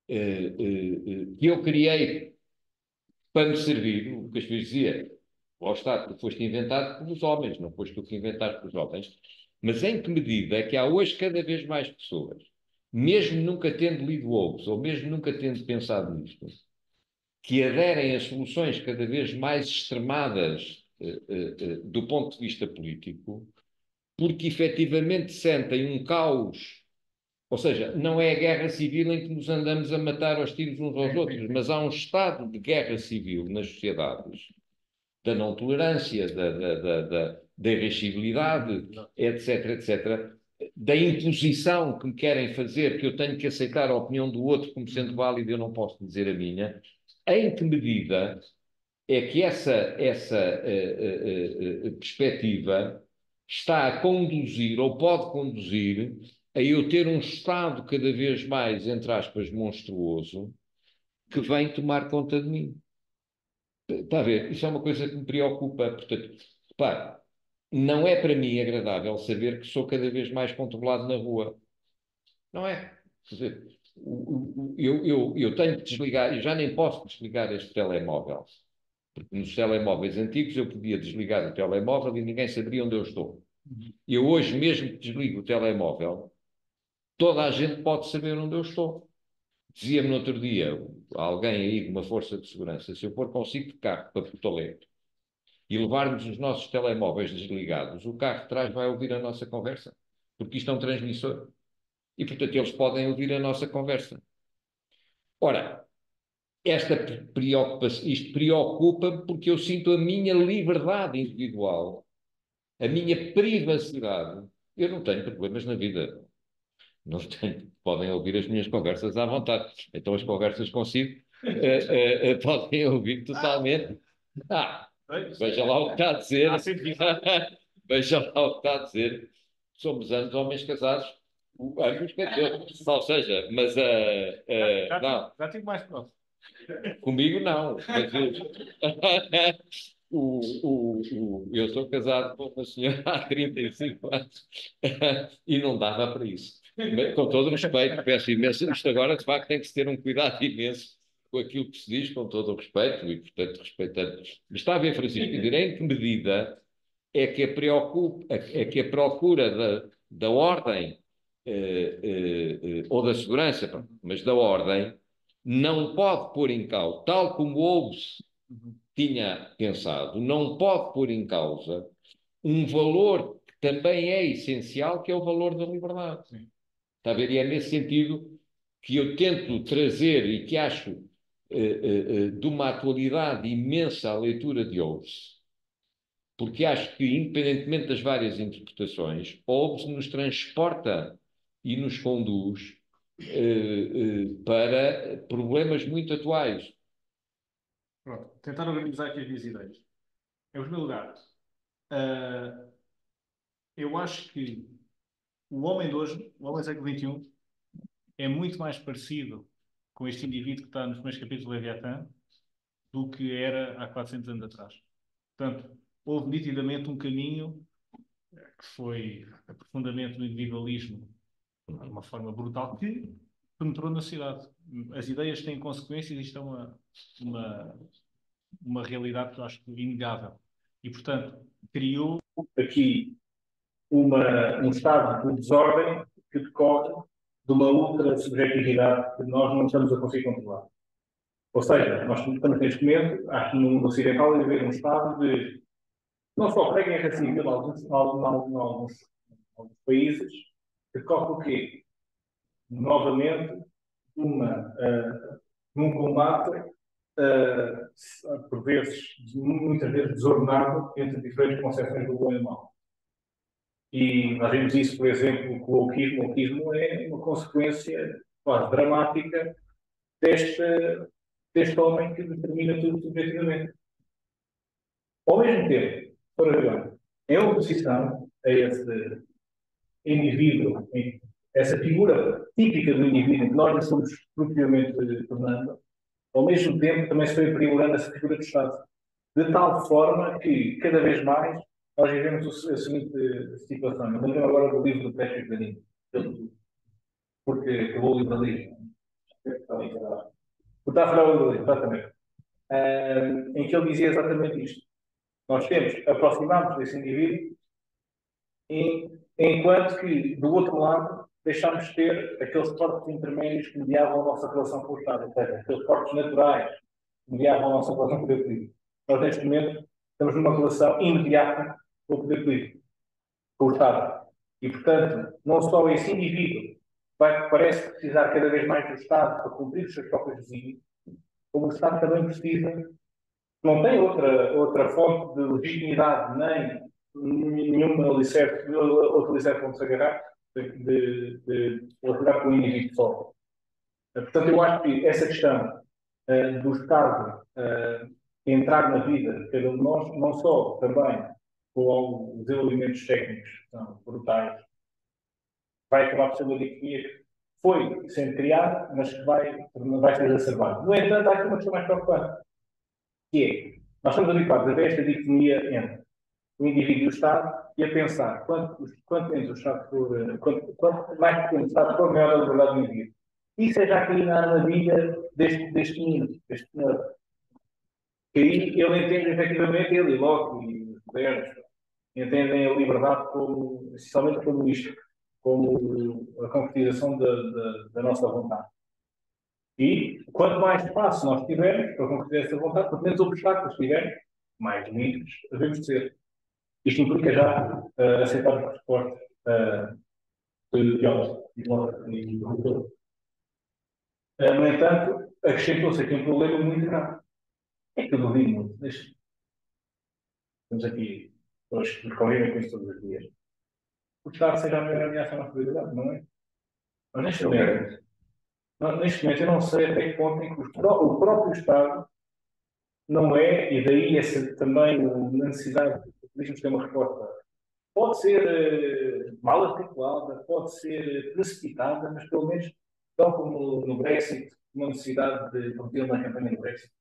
que eu criei para me servir, o que as pessoas diziam, lá está, tu foste inventado pelos homens, não foste tu que inventaste pelos homens, mas em que medida é que há hoje cada vez mais pessoas, mesmo nunca tendo lido Hobbes, ou mesmo nunca tendo pensado nisto, que aderem a soluções cada vez mais extremadas do ponto de vista político, porque efetivamente sentem um caos. Ou seja, não é a guerra civil em que nos andamos a matar aos tiros uns aos outros, mas há um estado de guerra civil nas sociedades, da não tolerância, da irascibilidade, etc., etc., da imposição que me querem fazer, que eu tenho que aceitar a opinião do outro como sendo válida e eu não posso dizer a minha. Em que medida é que essa perspectiva está a conduzir, ou pode conduzir, a eu ter um Estado cada vez mais, entre aspas, monstruoso, que vem tomar conta de mim. Está a ver? Isso é uma coisa que me preocupa. Portanto, repare, não é para mim agradável saber que sou cada vez mais controlado na rua. Não é? Quer dizer, eu tenho que desligar, eu já nem posso desligar este telemóvel. Porque nos telemóveis antigos eu podia desligar o telemóvel e ninguém saberia onde eu estou. Eu hoje, mesmo que desligo o telemóvel, toda a gente pode saber onde eu estou. Dizia-me no outro dia alguém aí de uma força de segurança, se eu for consigo de carro para Porto Alegre e levarmos os nossos telemóveis desligados, o carro de trás vai ouvir a nossa conversa, porque isto é um transmissor. E, portanto, eles podem ouvir a nossa conversa. Ora, isto preocupa-me porque eu sinto a minha liberdade individual, a minha privacidade. Eu não tenho problemas na vida. Não tenho. Podem ouvir as minhas conversas à vontade. Então as conversas consigo podem ouvir totalmente. Veja lá o que está a dizer. Veja lá o que está a dizer. Somos anos homens casados. Ambos, quer dizer, ou seja, mas não. Já estive mais próximo. Comigo não, mas eu sou casado com uma senhora há 35 anos e não dava para isso. Mas, com todo o respeito, peço imenso. Isto agora, de facto, tem que se ter um cuidado imenso com aquilo que se diz, com todo o respeito, e, portanto, respeitando. Mas está a ver, Francisco, em que medida é que a procura da ordem ou da segurança, mas da ordem, não pode pôr em causa, tal como Hobbes tinha pensado, não pode pôr em causa um valor que também é essencial, que é o valor da liberdade. Sim. Está a ver? E é nesse sentido que eu tento trazer e que acho de uma atualidade imensa à leitura de Hobbes, porque acho que, independentemente das várias interpretações, Hobbes nos transporta e nos conduz para problemas muito atuais. Pronto, tentar organizar aqui as minhas ideias. Em primeiro lugar, eu acho que o homem de hoje, o homem do século XXI, é muito mais parecido com este indivíduo que está nos primeiros capítulos do Leviatã do que era há 400 anos atrás. Portanto, houve nitidamente um caminho que foi aprofundamento no individualismo de uma forma brutal que penetrou na sociedade. As ideias têm consequências e isto é uma realidade que eu acho inegável. E, portanto, criou aqui um estado de desordem que decorre de uma ultra subjetividade que nós não estamos a conseguir controlar. Ou seja, nós estamos neste momento, acho que no mundo ocidental, a viver um estado de não só pré-guerra civil em alguns países, que decorre o quê? Novamente, num combate, por vezes, muitas vezes desordenado entre diferentes concepções do bom e do mal. E nós vemos isso, por exemplo, com o wokeismo. O wokeismo é uma consequência quase dramática deste homem que determina tudo subjetivamente. Ao mesmo tempo, em oposição a esse indivíduo, essa figura típica do indivíduo que nós não somos propriamente tornando, ao mesmo tempo também se foi aprimorando essa figura de Estado. De tal forma que, cada vez mais, nós vivemos a seguinte situação. Eu lembro agora do livro do Patrick Lenin, porque acabou o liberalismo. Porque está a falar o liberalismo, exatamente. Em que ele dizia exatamente isto. Nós aproximamos desse indivíduo, enquanto que, do outro lado, deixamos de ter aqueles corpos intermédios que mediavam a nossa relação com o Estado, ou seja, aqueles corpos naturais que mediavam a nossa relação com o poder político. Nós, neste momento, estamos numa relação imediata com o poder político, com o Estado. E, portanto, não só esse indivíduo parece precisar cada vez mais do Estado para cumprir os seus próprios desígnios, como o Estado também precisa, não tem outra fonte de legitimidade, nem nenhuma outro alicerce onde se agarrar, de relacionar com o indivíduo só. Portanto, eu acho que essa questão do Estado entrar na vida de cada um de nós, não só também com os desenvolvimentos técnicos que são brutais, vai acabar por ser uma dicotomia que foi sendo criada, mas que vai ser exacerbada. No entanto, há aqui uma questão mais preocupante, que é, nós estamos habituados a ver esta dicotomia entre o indivíduo e o Estado e a pensar quanto menos o Estado for, quanto mais pequeno o Estado for, maior a liberdade do indivíduo. Isso é já cair na armadilha deste menino, deste senhor. Que aí ele entende efetivamente, ele e Locke e os modernos, entendem a liberdade como, essencialmente como isto, como a concretização da nossa vontade. E quanto mais espaço nós tivermos para concretizar essa vontade, quanto menos obstáculos tivermos, mais limites devemos ser. Isto implica já aceitar as respostas de no entanto, acrescentou-se aqui um problema muito grave. É que eu duvido muito. Estamos aqui, hoje, que convivem com isto todos os dias. O Estado seja a maior ameaça à nossa liberdade, não é? Mas neste momento, eu não sei até que ponto é que o próprio Estado não é, e daí essa também a necessidade de ter uma resposta. Pode ser mal articulada, pode ser precipitada, mas pelo menos, tal como no Brexit, uma necessidade de conter uma campanha do Brexit,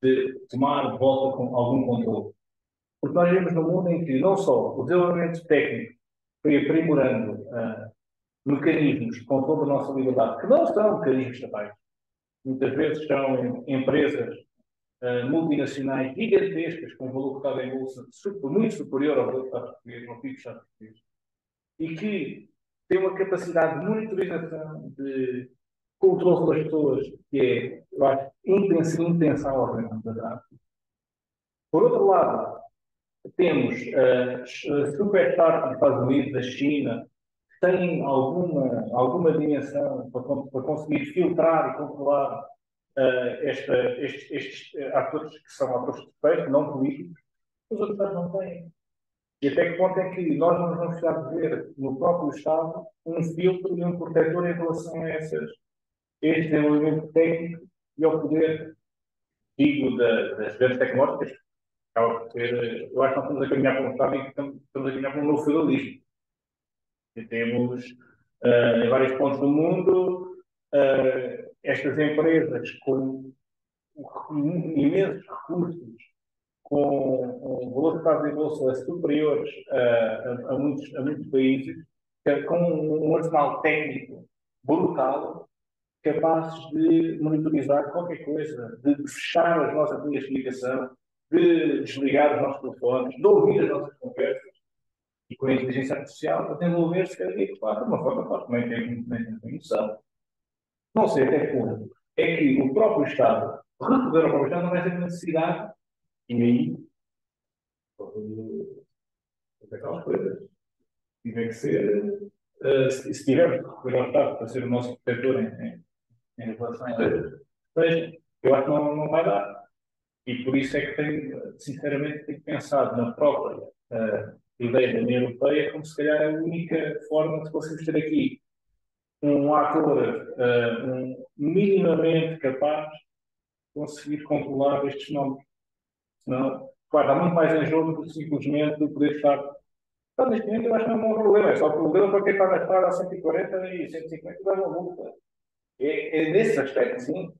de tomar de volta com algum controle. Porque nós vivemos num mundo em que não só o desenvolvimento técnico foi aprimorando mecanismos de controle da nossa liberdade, que não são mecanismos estatais. Muitas vezes são empresas multinacionais gigantescas com valor cotado em bolsa muito superior ao valor cotado português, ao PIB Estado português, e que têm uma capacidade de monitorização, de controle das pessoas, que é, eu acho, intensável aos anos atrás. Por outro lado, temos super startups dos Estados Unidos, da China, que têm alguma dimensão para conseguir filtrar e controlar estes atores que são atores de feito, não políticos, os outros Estados não têm. E até que ponto é que nós não nos vamos precisar de ver no próprio Estado um filtro e um protetor em relação a este desenvolvimento técnico e ao poder, digo, das grandes tecnológicas, acaba por ser, eu acho que nós estamos a caminhar para um Estado e estamos a caminhar para um novo feudalismo. E temos, em vários pontos do mundo, estas empresas com imensos recursos, com valores de em bolsa superiores a muitos países, com um arsenal técnico brutal, capazes de monitorizar qualquer coisa, de fechar as nossas linhas de comunicação, de desligar os nossos telefones, de ouvir as nossas conversas, e com a inteligência artificial, a desenvolver-se cada dia de uma forma que nós também temos noção. Não sei até que ponto é que o próprio Estado, recorrer ao próprio Estado, não vai ter necessidade, e aí, aquelas coisas, tiver que ser, se tivermos que recorrer ao Estado para ser o nosso protetor em relação a isso, eu acho que não vai dar. E por isso é que sinceramente, tenho pensado na própria ideia da União Europeia como se calhar a única forma de conseguirmos ter aqui um ator minimamente capaz de conseguir controlar estes fenómenos. Senão, claro, há muito mais em jogo do que simplesmente poder estar. Então, neste momento, eu acho que não é um problema. É só o problema para quem está na estrada a 140 e 150 e dá uma multa. É nesse aspecto, sim.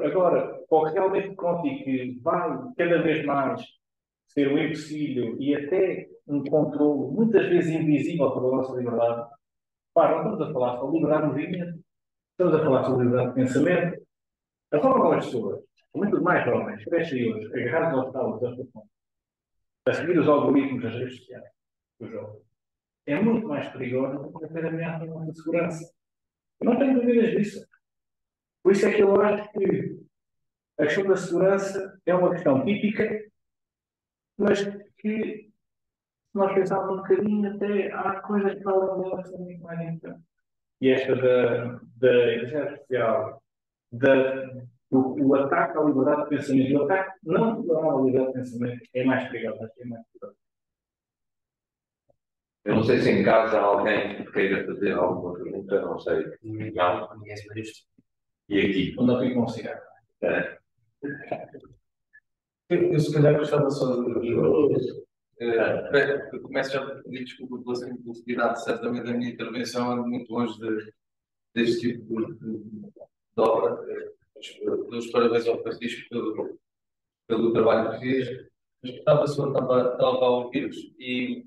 Agora, para o que realmente conta e que vai cada vez mais ser um empecilho e até um controle muitas vezes invisível para a nossa liberdade, não estamos a falar sobre liberdade de movimento, estamos a falar sobre liberdade de pensamento. A forma como as pessoas, muito mais jovens, crescem hoje, agarrados aos talos das telefones, a seguir os algoritmos das redes sociais, dos jovens, é muito mais perigosa do que qualquer ameaça à nossa segurança. Eu não tenho dúvidas disso. Por isso é que eu acho que a questão da segurança é uma questão típica, mas que, se nós pensarmos um bocadinho, até há coisas que falam dela que são muito mais importantes. E esta da inteligência artificial, o ataque à liberdade de pensamento, o ataque não à liberdade de pensamento é mais perigoso, é mais perigoso. Eu não sei se em casa há alguém que queira fazer alguma pergunta, não sei. Não. E aqui? Onde eu fico com um cigarro. Eu se calhar gostava só de. Eu começo já a pedir desculpa pela simplicidade, certamente a minha intervenção anda muito longe deste tipo de obra. Dou os parabéns ao Francisco pelo trabalho que fez. Mas estava a ouvir-vos e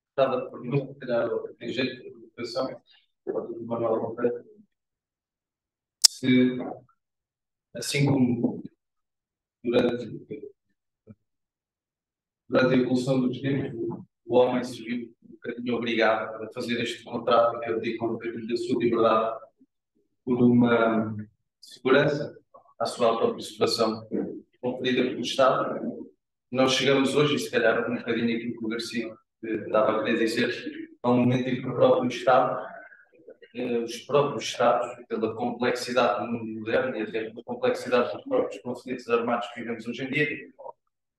estava por perguntar, se calhar, tem jeito de educação, de Manuel Monteiro, se, assim como durante a evolução dos tempos, o homem se viu um bocadinho obrigado a fazer este contrato que abdica um bocadinho da sua liberdade por uma segurança à sua própria situação conferida pelo Estado. Nós chegamos hoje, e se calhar um bocadinho aquilo que o Garcia estava a querer dizer, a um momento em que o próprio Estado, os próprios Estados, pela complexidade do mundo moderno e até pela complexidade dos próprios conflitos armados que vivemos hoje em dia,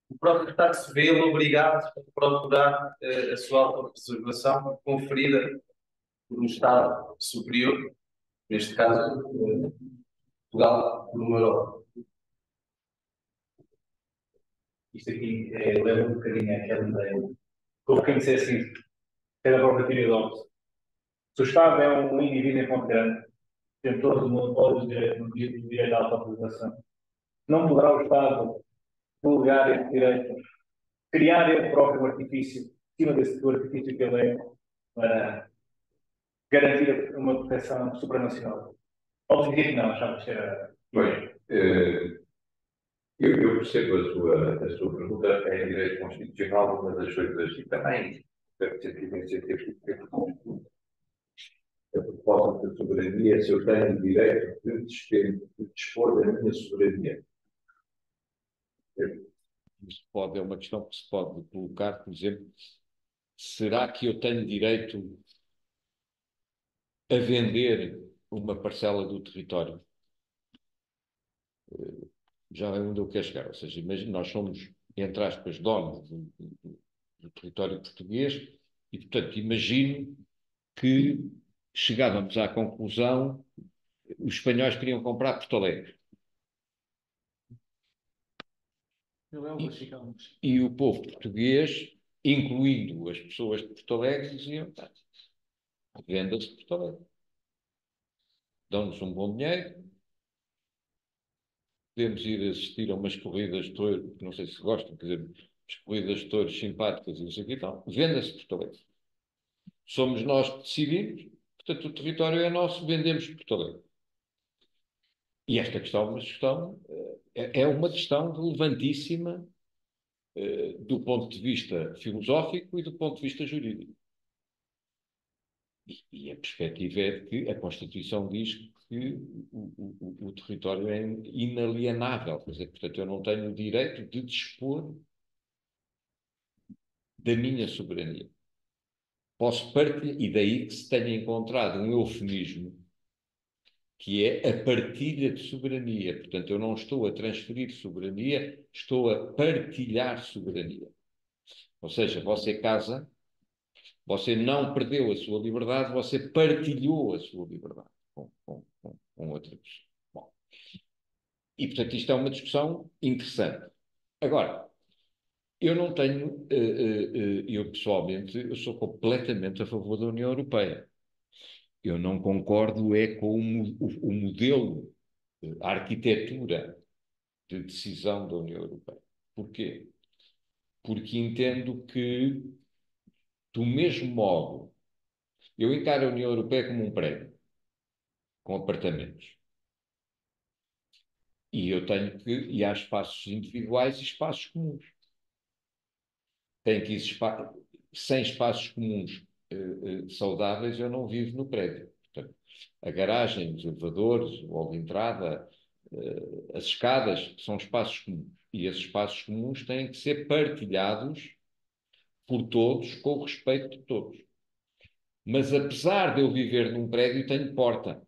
o próprio Estado se vê obrigado a procurar a sua autopreservação conferida por um Estado superior, neste caso, Portugal, por uma Europa. Isto aqui leva um bocadinho àquela ideia. Como quem disse assim, era a própria teoria de Hobbes. Se o Estado é um indivíduo em ponto grande, tem todo o monopólio do direito à autopreservação, não poderá o Estado delegar esse direito, criar ele próprio um artifício, em cima desse artifício que ele é, para garantir uma proteção supranacional. Ou dizia que não, achava que era. Bem, eu percebo a sua pergunta em direito constitucional, uma das coisas, e também deve ter tido iniciativa a propósito da soberania, se eu tenho o direito de dispor da minha soberania. Isto é uma questão que se pode colocar, por exemplo, será que eu tenho direito a vender uma parcela do território? Já onde eu quero chegar. Ou seja, imagina, nós somos, entre aspas, donos do território português e, portanto, imagino que chegávamos à conclusão os espanhóis queriam comprar Porto Alegre. E o povo português, incluindo as pessoas de Porto Alegre, diziam: tá, venda-se Porto Alegre. Dão-nos um bom dinheiro, podemos ir assistir a umas corridas de touros, não sei se gostam, quer dizer, umas corridas de touros simpáticas e isso aqui e tal. Venda-se Porto Alegre. Somos nós que decidimos, portanto o território é nosso, vendemos Porto Alegre. E esta questão é uma questão relevantíssima do ponto de vista filosófico e do ponto de vista jurídico. E a perspectiva é de que a Constituição diz que o território é inalienável, quer dizer, portanto eu não tenho o direito de dispor da minha soberania. Posso partilhar, e daí que se tenha encontrado um eufemismo, que é a partilha de soberania. Portanto, eu não estou a transferir soberania, estou a partilhar soberania. Ou seja, você casa, você não perdeu a sua liberdade, você partilhou a sua liberdade com outra pessoa. Bom, e, portanto, isto é uma discussão interessante. Agora, eu não tenho, eu pessoalmente, eu sou completamente a favor da União Europeia. Eu não concordo com o modelo, a arquitetura de decisão da União Europeia. Porquê? Porque entendo que, do mesmo modo, eu encaro a União Europeia como um prédio, com apartamentos. E há espaços individuais e espaços comuns. Tem que existir sem espaços comuns saudáveis, eu não vivo no prédio. Portanto, a garagem, os elevadores, o hall de entrada, as escadas são espaços comuns. E esses espaços comuns têm que ser partilhados por todos, com o respeito de todos. Mas apesar de eu viver num prédio, tenho porta.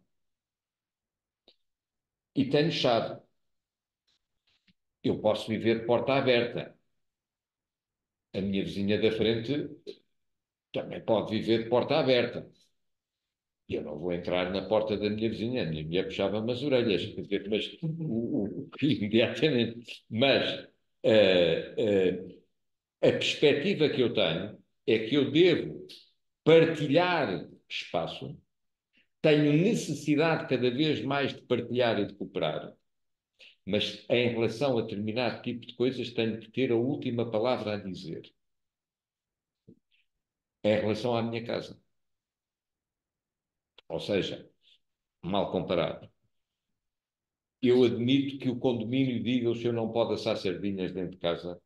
E tenho chave. Eu posso viver de porta aberta. A minha vizinha da frente também pode viver de porta aberta. Eu não vou entrar na porta da minha vizinha, a minha mulher puxava-me as orelhas, mas imediatamente. Mas a perspectiva que eu tenho é que eu devo partilhar espaço, tenho necessidade cada vez mais de partilhar e de cooperar, mas em relação a determinado tipo de coisas tenho que ter a última palavra a dizer. Em relação à minha casa. Ou seja, mal comparado. Eu admito que o condomínio diga o senhor não pode assar sardinhas dentro de casa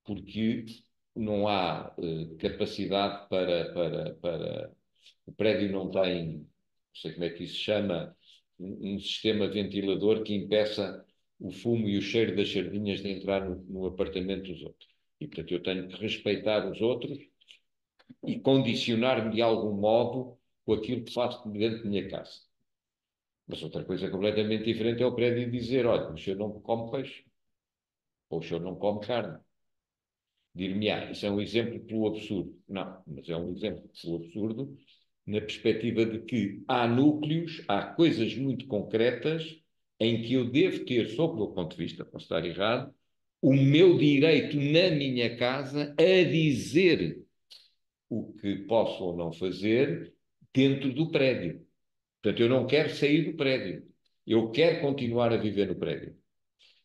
porque não há capacidade para... O prédio não tem, não sei como é que isso se chama, um sistema ventilador que impeça o fumo e o cheiro das sardinhas de entrar no apartamento dos outros. E, portanto, eu tenho que respeitar os outros e condicionar-me de algum modo com aquilo que faço dentro da minha casa. Mas outra coisa completamente diferente é o prédio dizer: olha, o senhor não come peixe, ou o senhor não come carne. Dir-me-á, isso é um exemplo pelo absurdo. Não, mas é um exemplo pelo absurdo na perspectiva de que há núcleos, há coisas muito concretas em que eu devo ter, sob o meu ponto de vista, posso estar errado, o meu direito na minha casa a dizer o que posso ou não fazer dentro do prédio. Portanto, eu não quero sair do prédio. Eu quero continuar a viver no prédio.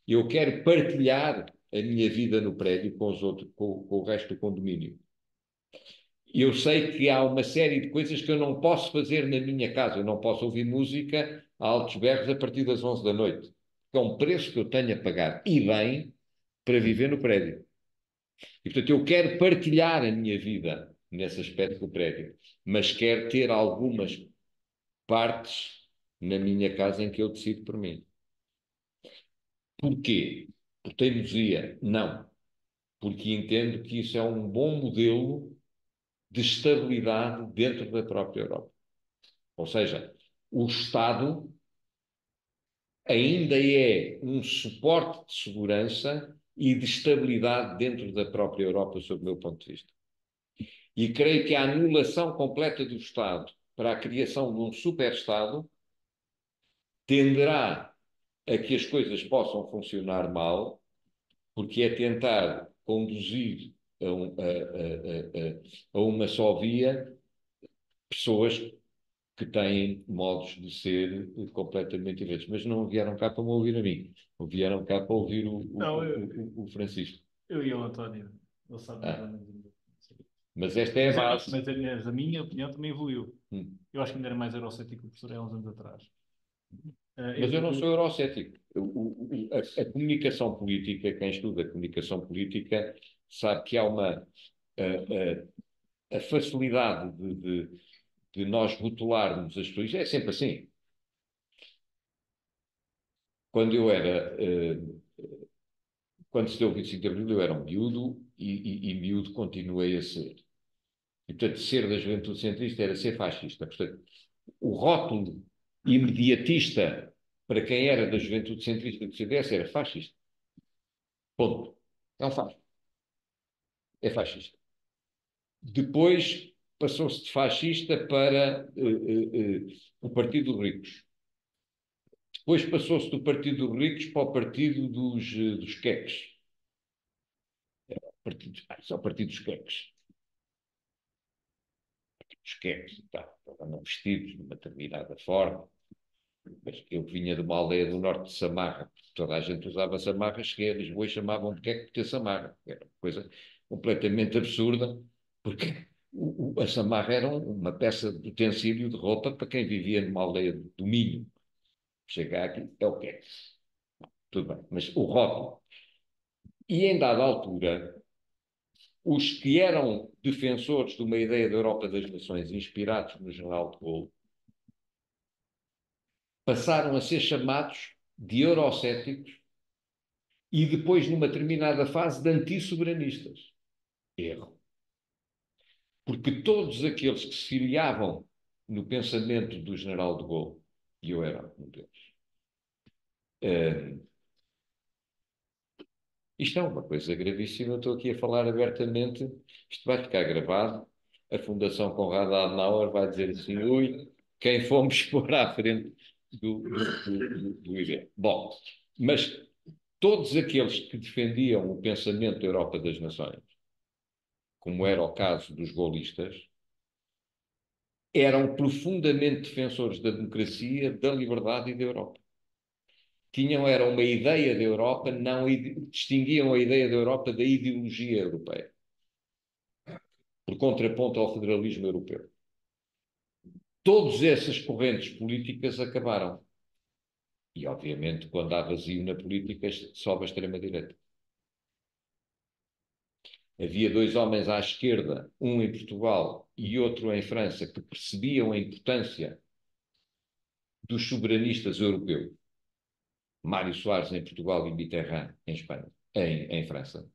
Eu quero partilhar a minha vida no prédio com os outros, com o resto do condomínio. Eu sei que há uma série de coisas que eu não posso fazer na minha casa. Eu não posso ouvir música a altos berros a partir das 11 da noite. É um preço que eu tenho a pagar, e bem, para viver no prédio. E, portanto, eu quero partilhar a minha vida nesse aspecto do prédio, mas quero ter algumas partes na minha casa em que eu decido por mim. Porquê? Por teimosia? Não. Porque entendo que isso é um bom modelo de estabilidade dentro da própria Europa. Ou seja, o Estado ainda é um suporte de segurança e de estabilidade dentro da própria Europa, sob o meu ponto de vista. E creio que a anulação completa do Estado para a criação de um super-Estado tenderá a que as coisas possam funcionar mal, porque é tentar conduzir a uma só via pessoas que têm modos de ser completamente diferentes. Mas não vieram cá para me ouvir a mim, vieram cá para ouvir Não, o Francisco. eu e o António, ele sabe mais ou Ah, menos. mas esta é a base. Mas a minha opinião também evoluiu. Hum. Eu acho que ainda era mais eurocético que o professor há uns anos atrás. Mas eu não sou eurocético. A comunicação política, quem estuda a comunicação política, sabe que há a facilidade de nós rotularmos as pessoas. É sempre assim. Quando eu era. Quando se deu o 25 de Abril, eu era um miúdo e miúdo continuei a ser. E, portanto, ser da juventude centrista era ser fascista. Portanto, o rótulo imediatista para quem era da juventude centrista do CDS era fascista. Ponto. É um fascista. É fascista. Depois passou-se de fascista para o Partido dos Ricos. Depois passou-se do Partido dos Ricos para o Partido dos Queques. Só o Partido dos Queques. Os queques, estavam vestidos de uma determinada forma. Mas eu vinha de uma aldeia do norte de Samarra, toda a gente usava Samarra, cheguei a Lisboa e chamavam de queque por ter Samarra. Era uma coisa completamente absurda, porque a Samarra era uma peça de utensílio de roupa para quem vivia numa aldeia do Minho. Chegar aqui é o queque. Tudo bem, mas o rótulo. E em dada altura, os que eram defensores de uma ideia da Europa das Nações, inspirados no General de Gaulle, passaram a ser chamados de eurocéticos e depois, numa determinada fase, de antissoberanistas. Erro. Porque todos aqueles que se filiavam no pensamento do General de Gaulle, e eu era um deles, isto é uma coisa gravíssima, eu estou aqui a falar abertamente, isto vai ficar gravado, a Fundação Konrad Adenauer vai dizer assim, ui, quem fomos pôr à frente do evento. Bom, mas todos aqueles que defendiam o pensamento da Europa das Nações, como era o caso dos gaullistas, eram profundamente defensores da democracia, da liberdade e da Europa. Era uma ideia da Europa, não distinguiam a ideia da Europa da ideologia europeia, por contraponto ao federalismo europeu. Todas essas correntes políticas acabaram. E, obviamente, quando há vazio na política, sobe a extrema-direita. Havia dois homens à esquerda, um em Portugal e outro em França, que percebiam a importância dos soberanistas europeus. Mário Soares em Portugal e Mitterrand em Espanha, em França.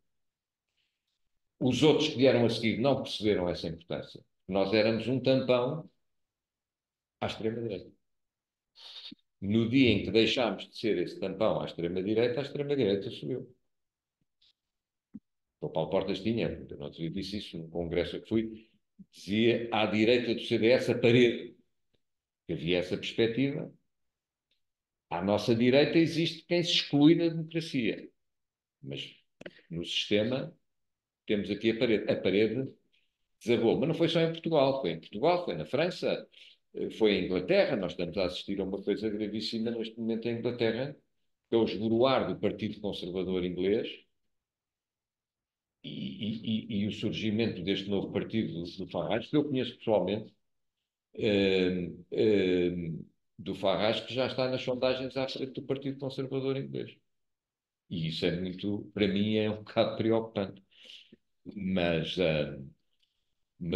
Os outros que vieram a seguir não perceberam essa importância. Nós éramos um tampão à extrema-direita. No dia em que deixámos de ser esse tampão à extrema-direita subiu. O Paulo Portas tinha, eu não disse isso num congresso que fui, dizia à direita do CDS a parede. Havia essa perspectiva. À nossa direita existe quem se exclui da democracia. Mas no sistema temos aqui a parede. A parede desabou. Mas não foi só em Portugal. Foi em Portugal, foi na França, foi em Inglaterra. Nós estamos a assistir a uma coisa gravíssima neste momento em Inglaterra, que é o esboroar do Partido Conservador Inglês e o surgimento deste novo partido do Farage, que eu conheço pessoalmente, do Farage, que já está nas sondagens à frente do Partido Conservador Inglês. E isso é muito, para mim, é um bocado preocupante. Mas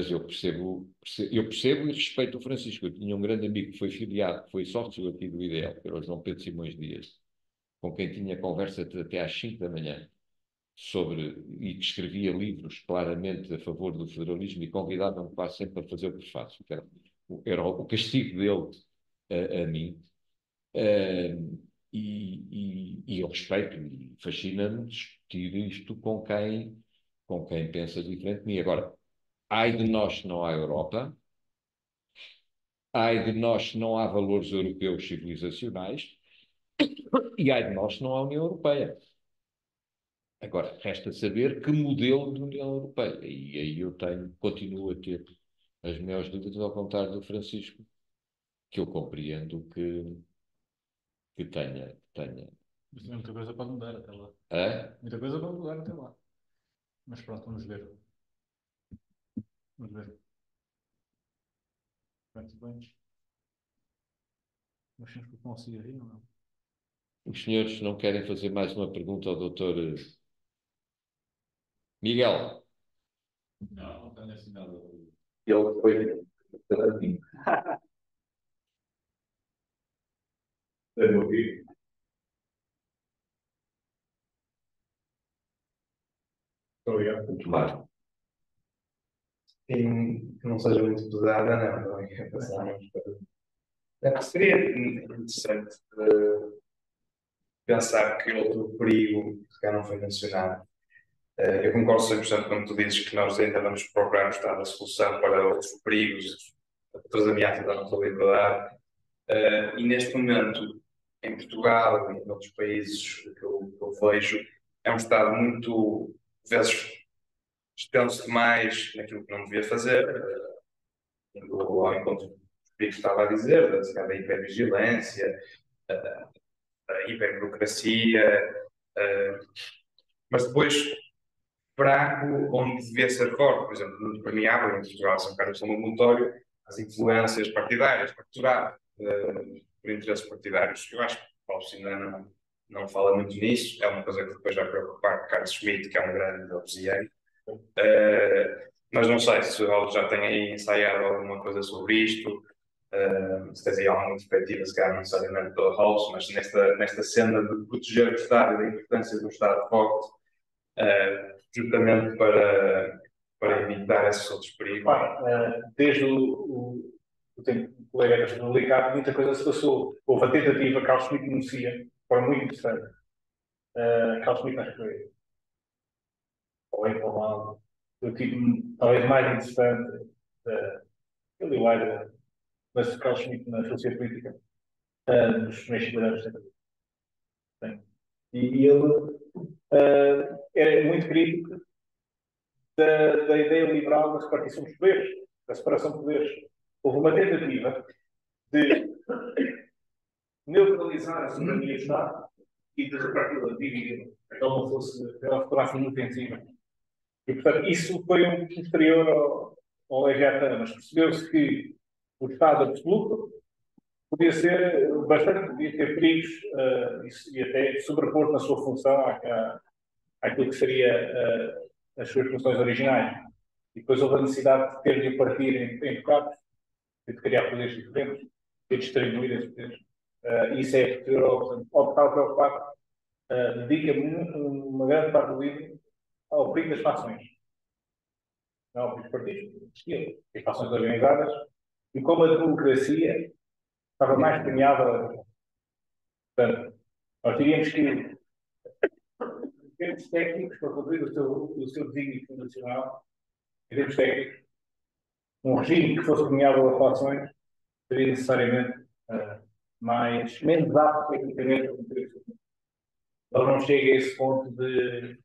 eu percebo e respeito o Francisco. Eu tinha um grande amigo que foi filiado, que foi sócio aqui do IDEL, que era o João Pedro Simões Dias, com quem tinha conversa até às 5 da manhã, e que escrevia livros claramente a favor do federalismo e convidava-me quase sempre a fazer o prefácio, que era o castigo dele a mim. e eu respeito e fascina-me discutir isto com quem pensa diferente de mim. Agora, ai de nós se não há Europa, ai de nós se não há valores europeus civilizacionais, e ai de nós se não há União Europeia. Agora, resta saber que modelo de União Europeia. E aí eu continuo a ter as maiores dúvidas, ao contrário do Francisco, que eu compreendo que tenha. Mas também muita coisa pode mudar até lá. É? Muita coisa pode mudar até lá. Mas pronto, vamos ver. Vamos ver. Muito bem. Mas temos que tomar um cigarrinho ou não? Os senhores não querem fazer mais uma pergunta ao doutor Miguel? Não tenho assim nada. Ele foi assim. Deve ouvir. Obrigado. Muito mais. Que não seja muito pesada, não é passarmos para. Seria interessante pensar que outro perigo que cá não foi mencionado. Eu concordo 100% quando tu dizes que nós ainda vamos procurar mostrar a solução para outros perigos, outras ameaças à nossa liberdade. E neste momento, em Portugal e em outros países que eu vejo, é um Estado muito, às vezes, extenso demais naquilo que não devia fazer, indo ao encontro do que estava a dizer, da hipervigilância, da hiperburocracia, mas depois fraco onde devia ser forte, por exemplo, muito permeável em Portugal, São Carlos São Montório, as influências partidárias, capturado por interesses partidários. Eu acho que o Paulo Sindana não fala muito nisso, é uma coisa que depois vai preocupar Carlos Schmitt, que é um grande obsidiário. Mas não sei se ele já tem aí ensaiado alguma coisa sobre isto, se tens aí alguma perspectiva, se calhar não necessariamente pela House, mas nesta cena de proteger o Estado e da importância do Estado forte, justamente para evitar esses outros perigos. Desde o tempo do colega do Ricardo, muita coisa se passou. Houve a tentativa, Carlos Schmitt denuncia, foi muito interessante. Carlos Schmitt, acho que foi, ou bem ou mal, o tipo talvez mais interessante, eu li o Aida, mas Carlos Schmitt na filosofia política, dos primeiros 50 anos da década. E ele era muito crítico da ideia liberal da repartição dos poderes, da separação de poderes. Houve uma tentativa de neutralizar a soberania do Estado e de reparti-la, dividi-la, para que ela não fosse, ela fosse muito intensiva. E, portanto, isso foi um posterior ao Leviatã, mas percebeu-se que o Estado absoluto podia ser bastante, podia ter perigos e até sobrepor na sua função àquilo que seria as suas funções originais. E depois houve a necessidade de ter de partir em bocados, de criar poderes diferentes, de distribuir esses poderes. Isso é posterior ao que estava preocupado. Dedica uma grande parte do livro ao perigo das fações. Não ao perigo dos partidos, as fações organizadas, e como a democracia estava mais premiada. Portanto, nós diríamos que, em termos técnicos, para cumprir o seu desígnio fundacional, em termos técnicos, um regime que fosse premiável a fações seria necessariamente menos apto tecnicamente a cumprir isso. Ele não chega a esse ponto de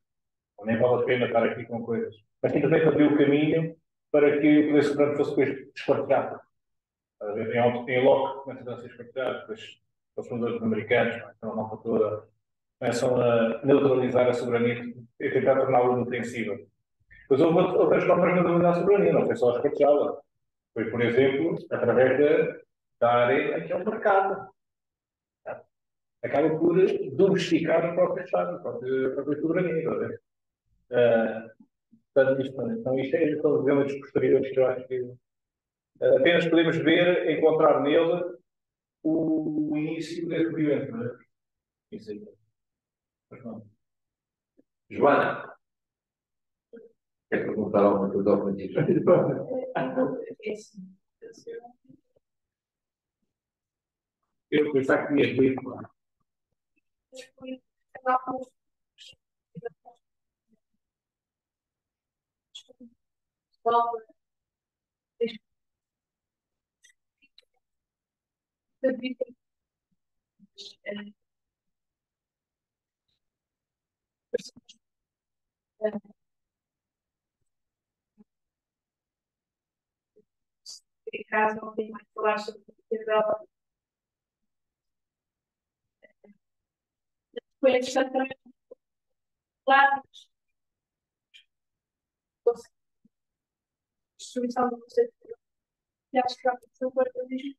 nem vale a pena estar aqui com coisas. Mas simplesmente abriu o caminho para que o poder soberano fosse depois despartilhado. Em Locke começa a ser despartilhado, depois os fundadores americanos, então a malta toda, começam a neutralizar a soberania e tentar torná-la inofensiva. Depois houve outras formas de neutralizar a soberania, não foi só despartilhá-la. Foi, por exemplo, através da área que é o mercado. Acaba por domesticar o próprio Estado, a própria soberania. Portanto, isto é são os elementos posteriores que eu acho que apenas podemos ver, encontrar nele o início desse movimento. Não é? Isso aí. Joana, quer perguntar alguma coisa ao Francisco? Eu pensava que tinha lido. Caso não tenha mais falar sobre o foi interessante também falar da distribuição do conceito de acho que a pessoa pode dizer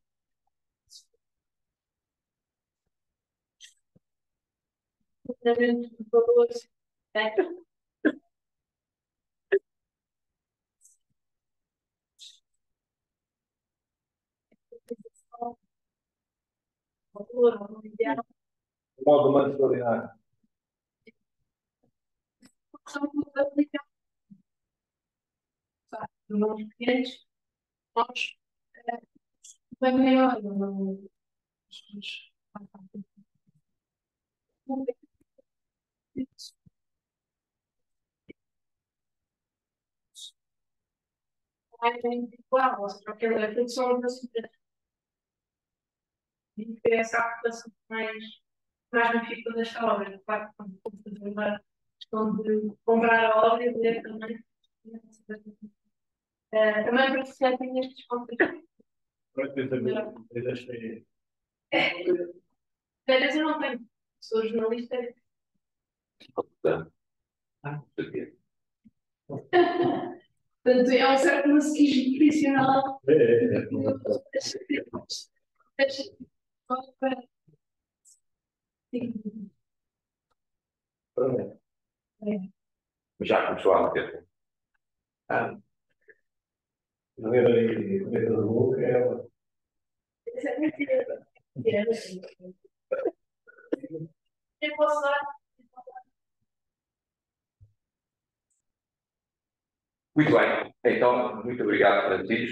o fundamento de valores, né? Valor, o ideal, De modo humano extraordinário. são tudo aplicados. Nós pequenos, nós bem maior, não é bem igual, porque aquilo são as e foi essa aplicação mais difícil desta obra. Claro, quando fazer uma questão de comprar a obra e ler também. Também para que se tenha estes pontos. Férias eu não tenho. Sou jornalista. Portanto, é um certo masoquismo profissional. Já começou a meter. Não era ninguém. A meta da boca é ela. Eu posso dar. Muito bem. Então, muito obrigado, Francisco.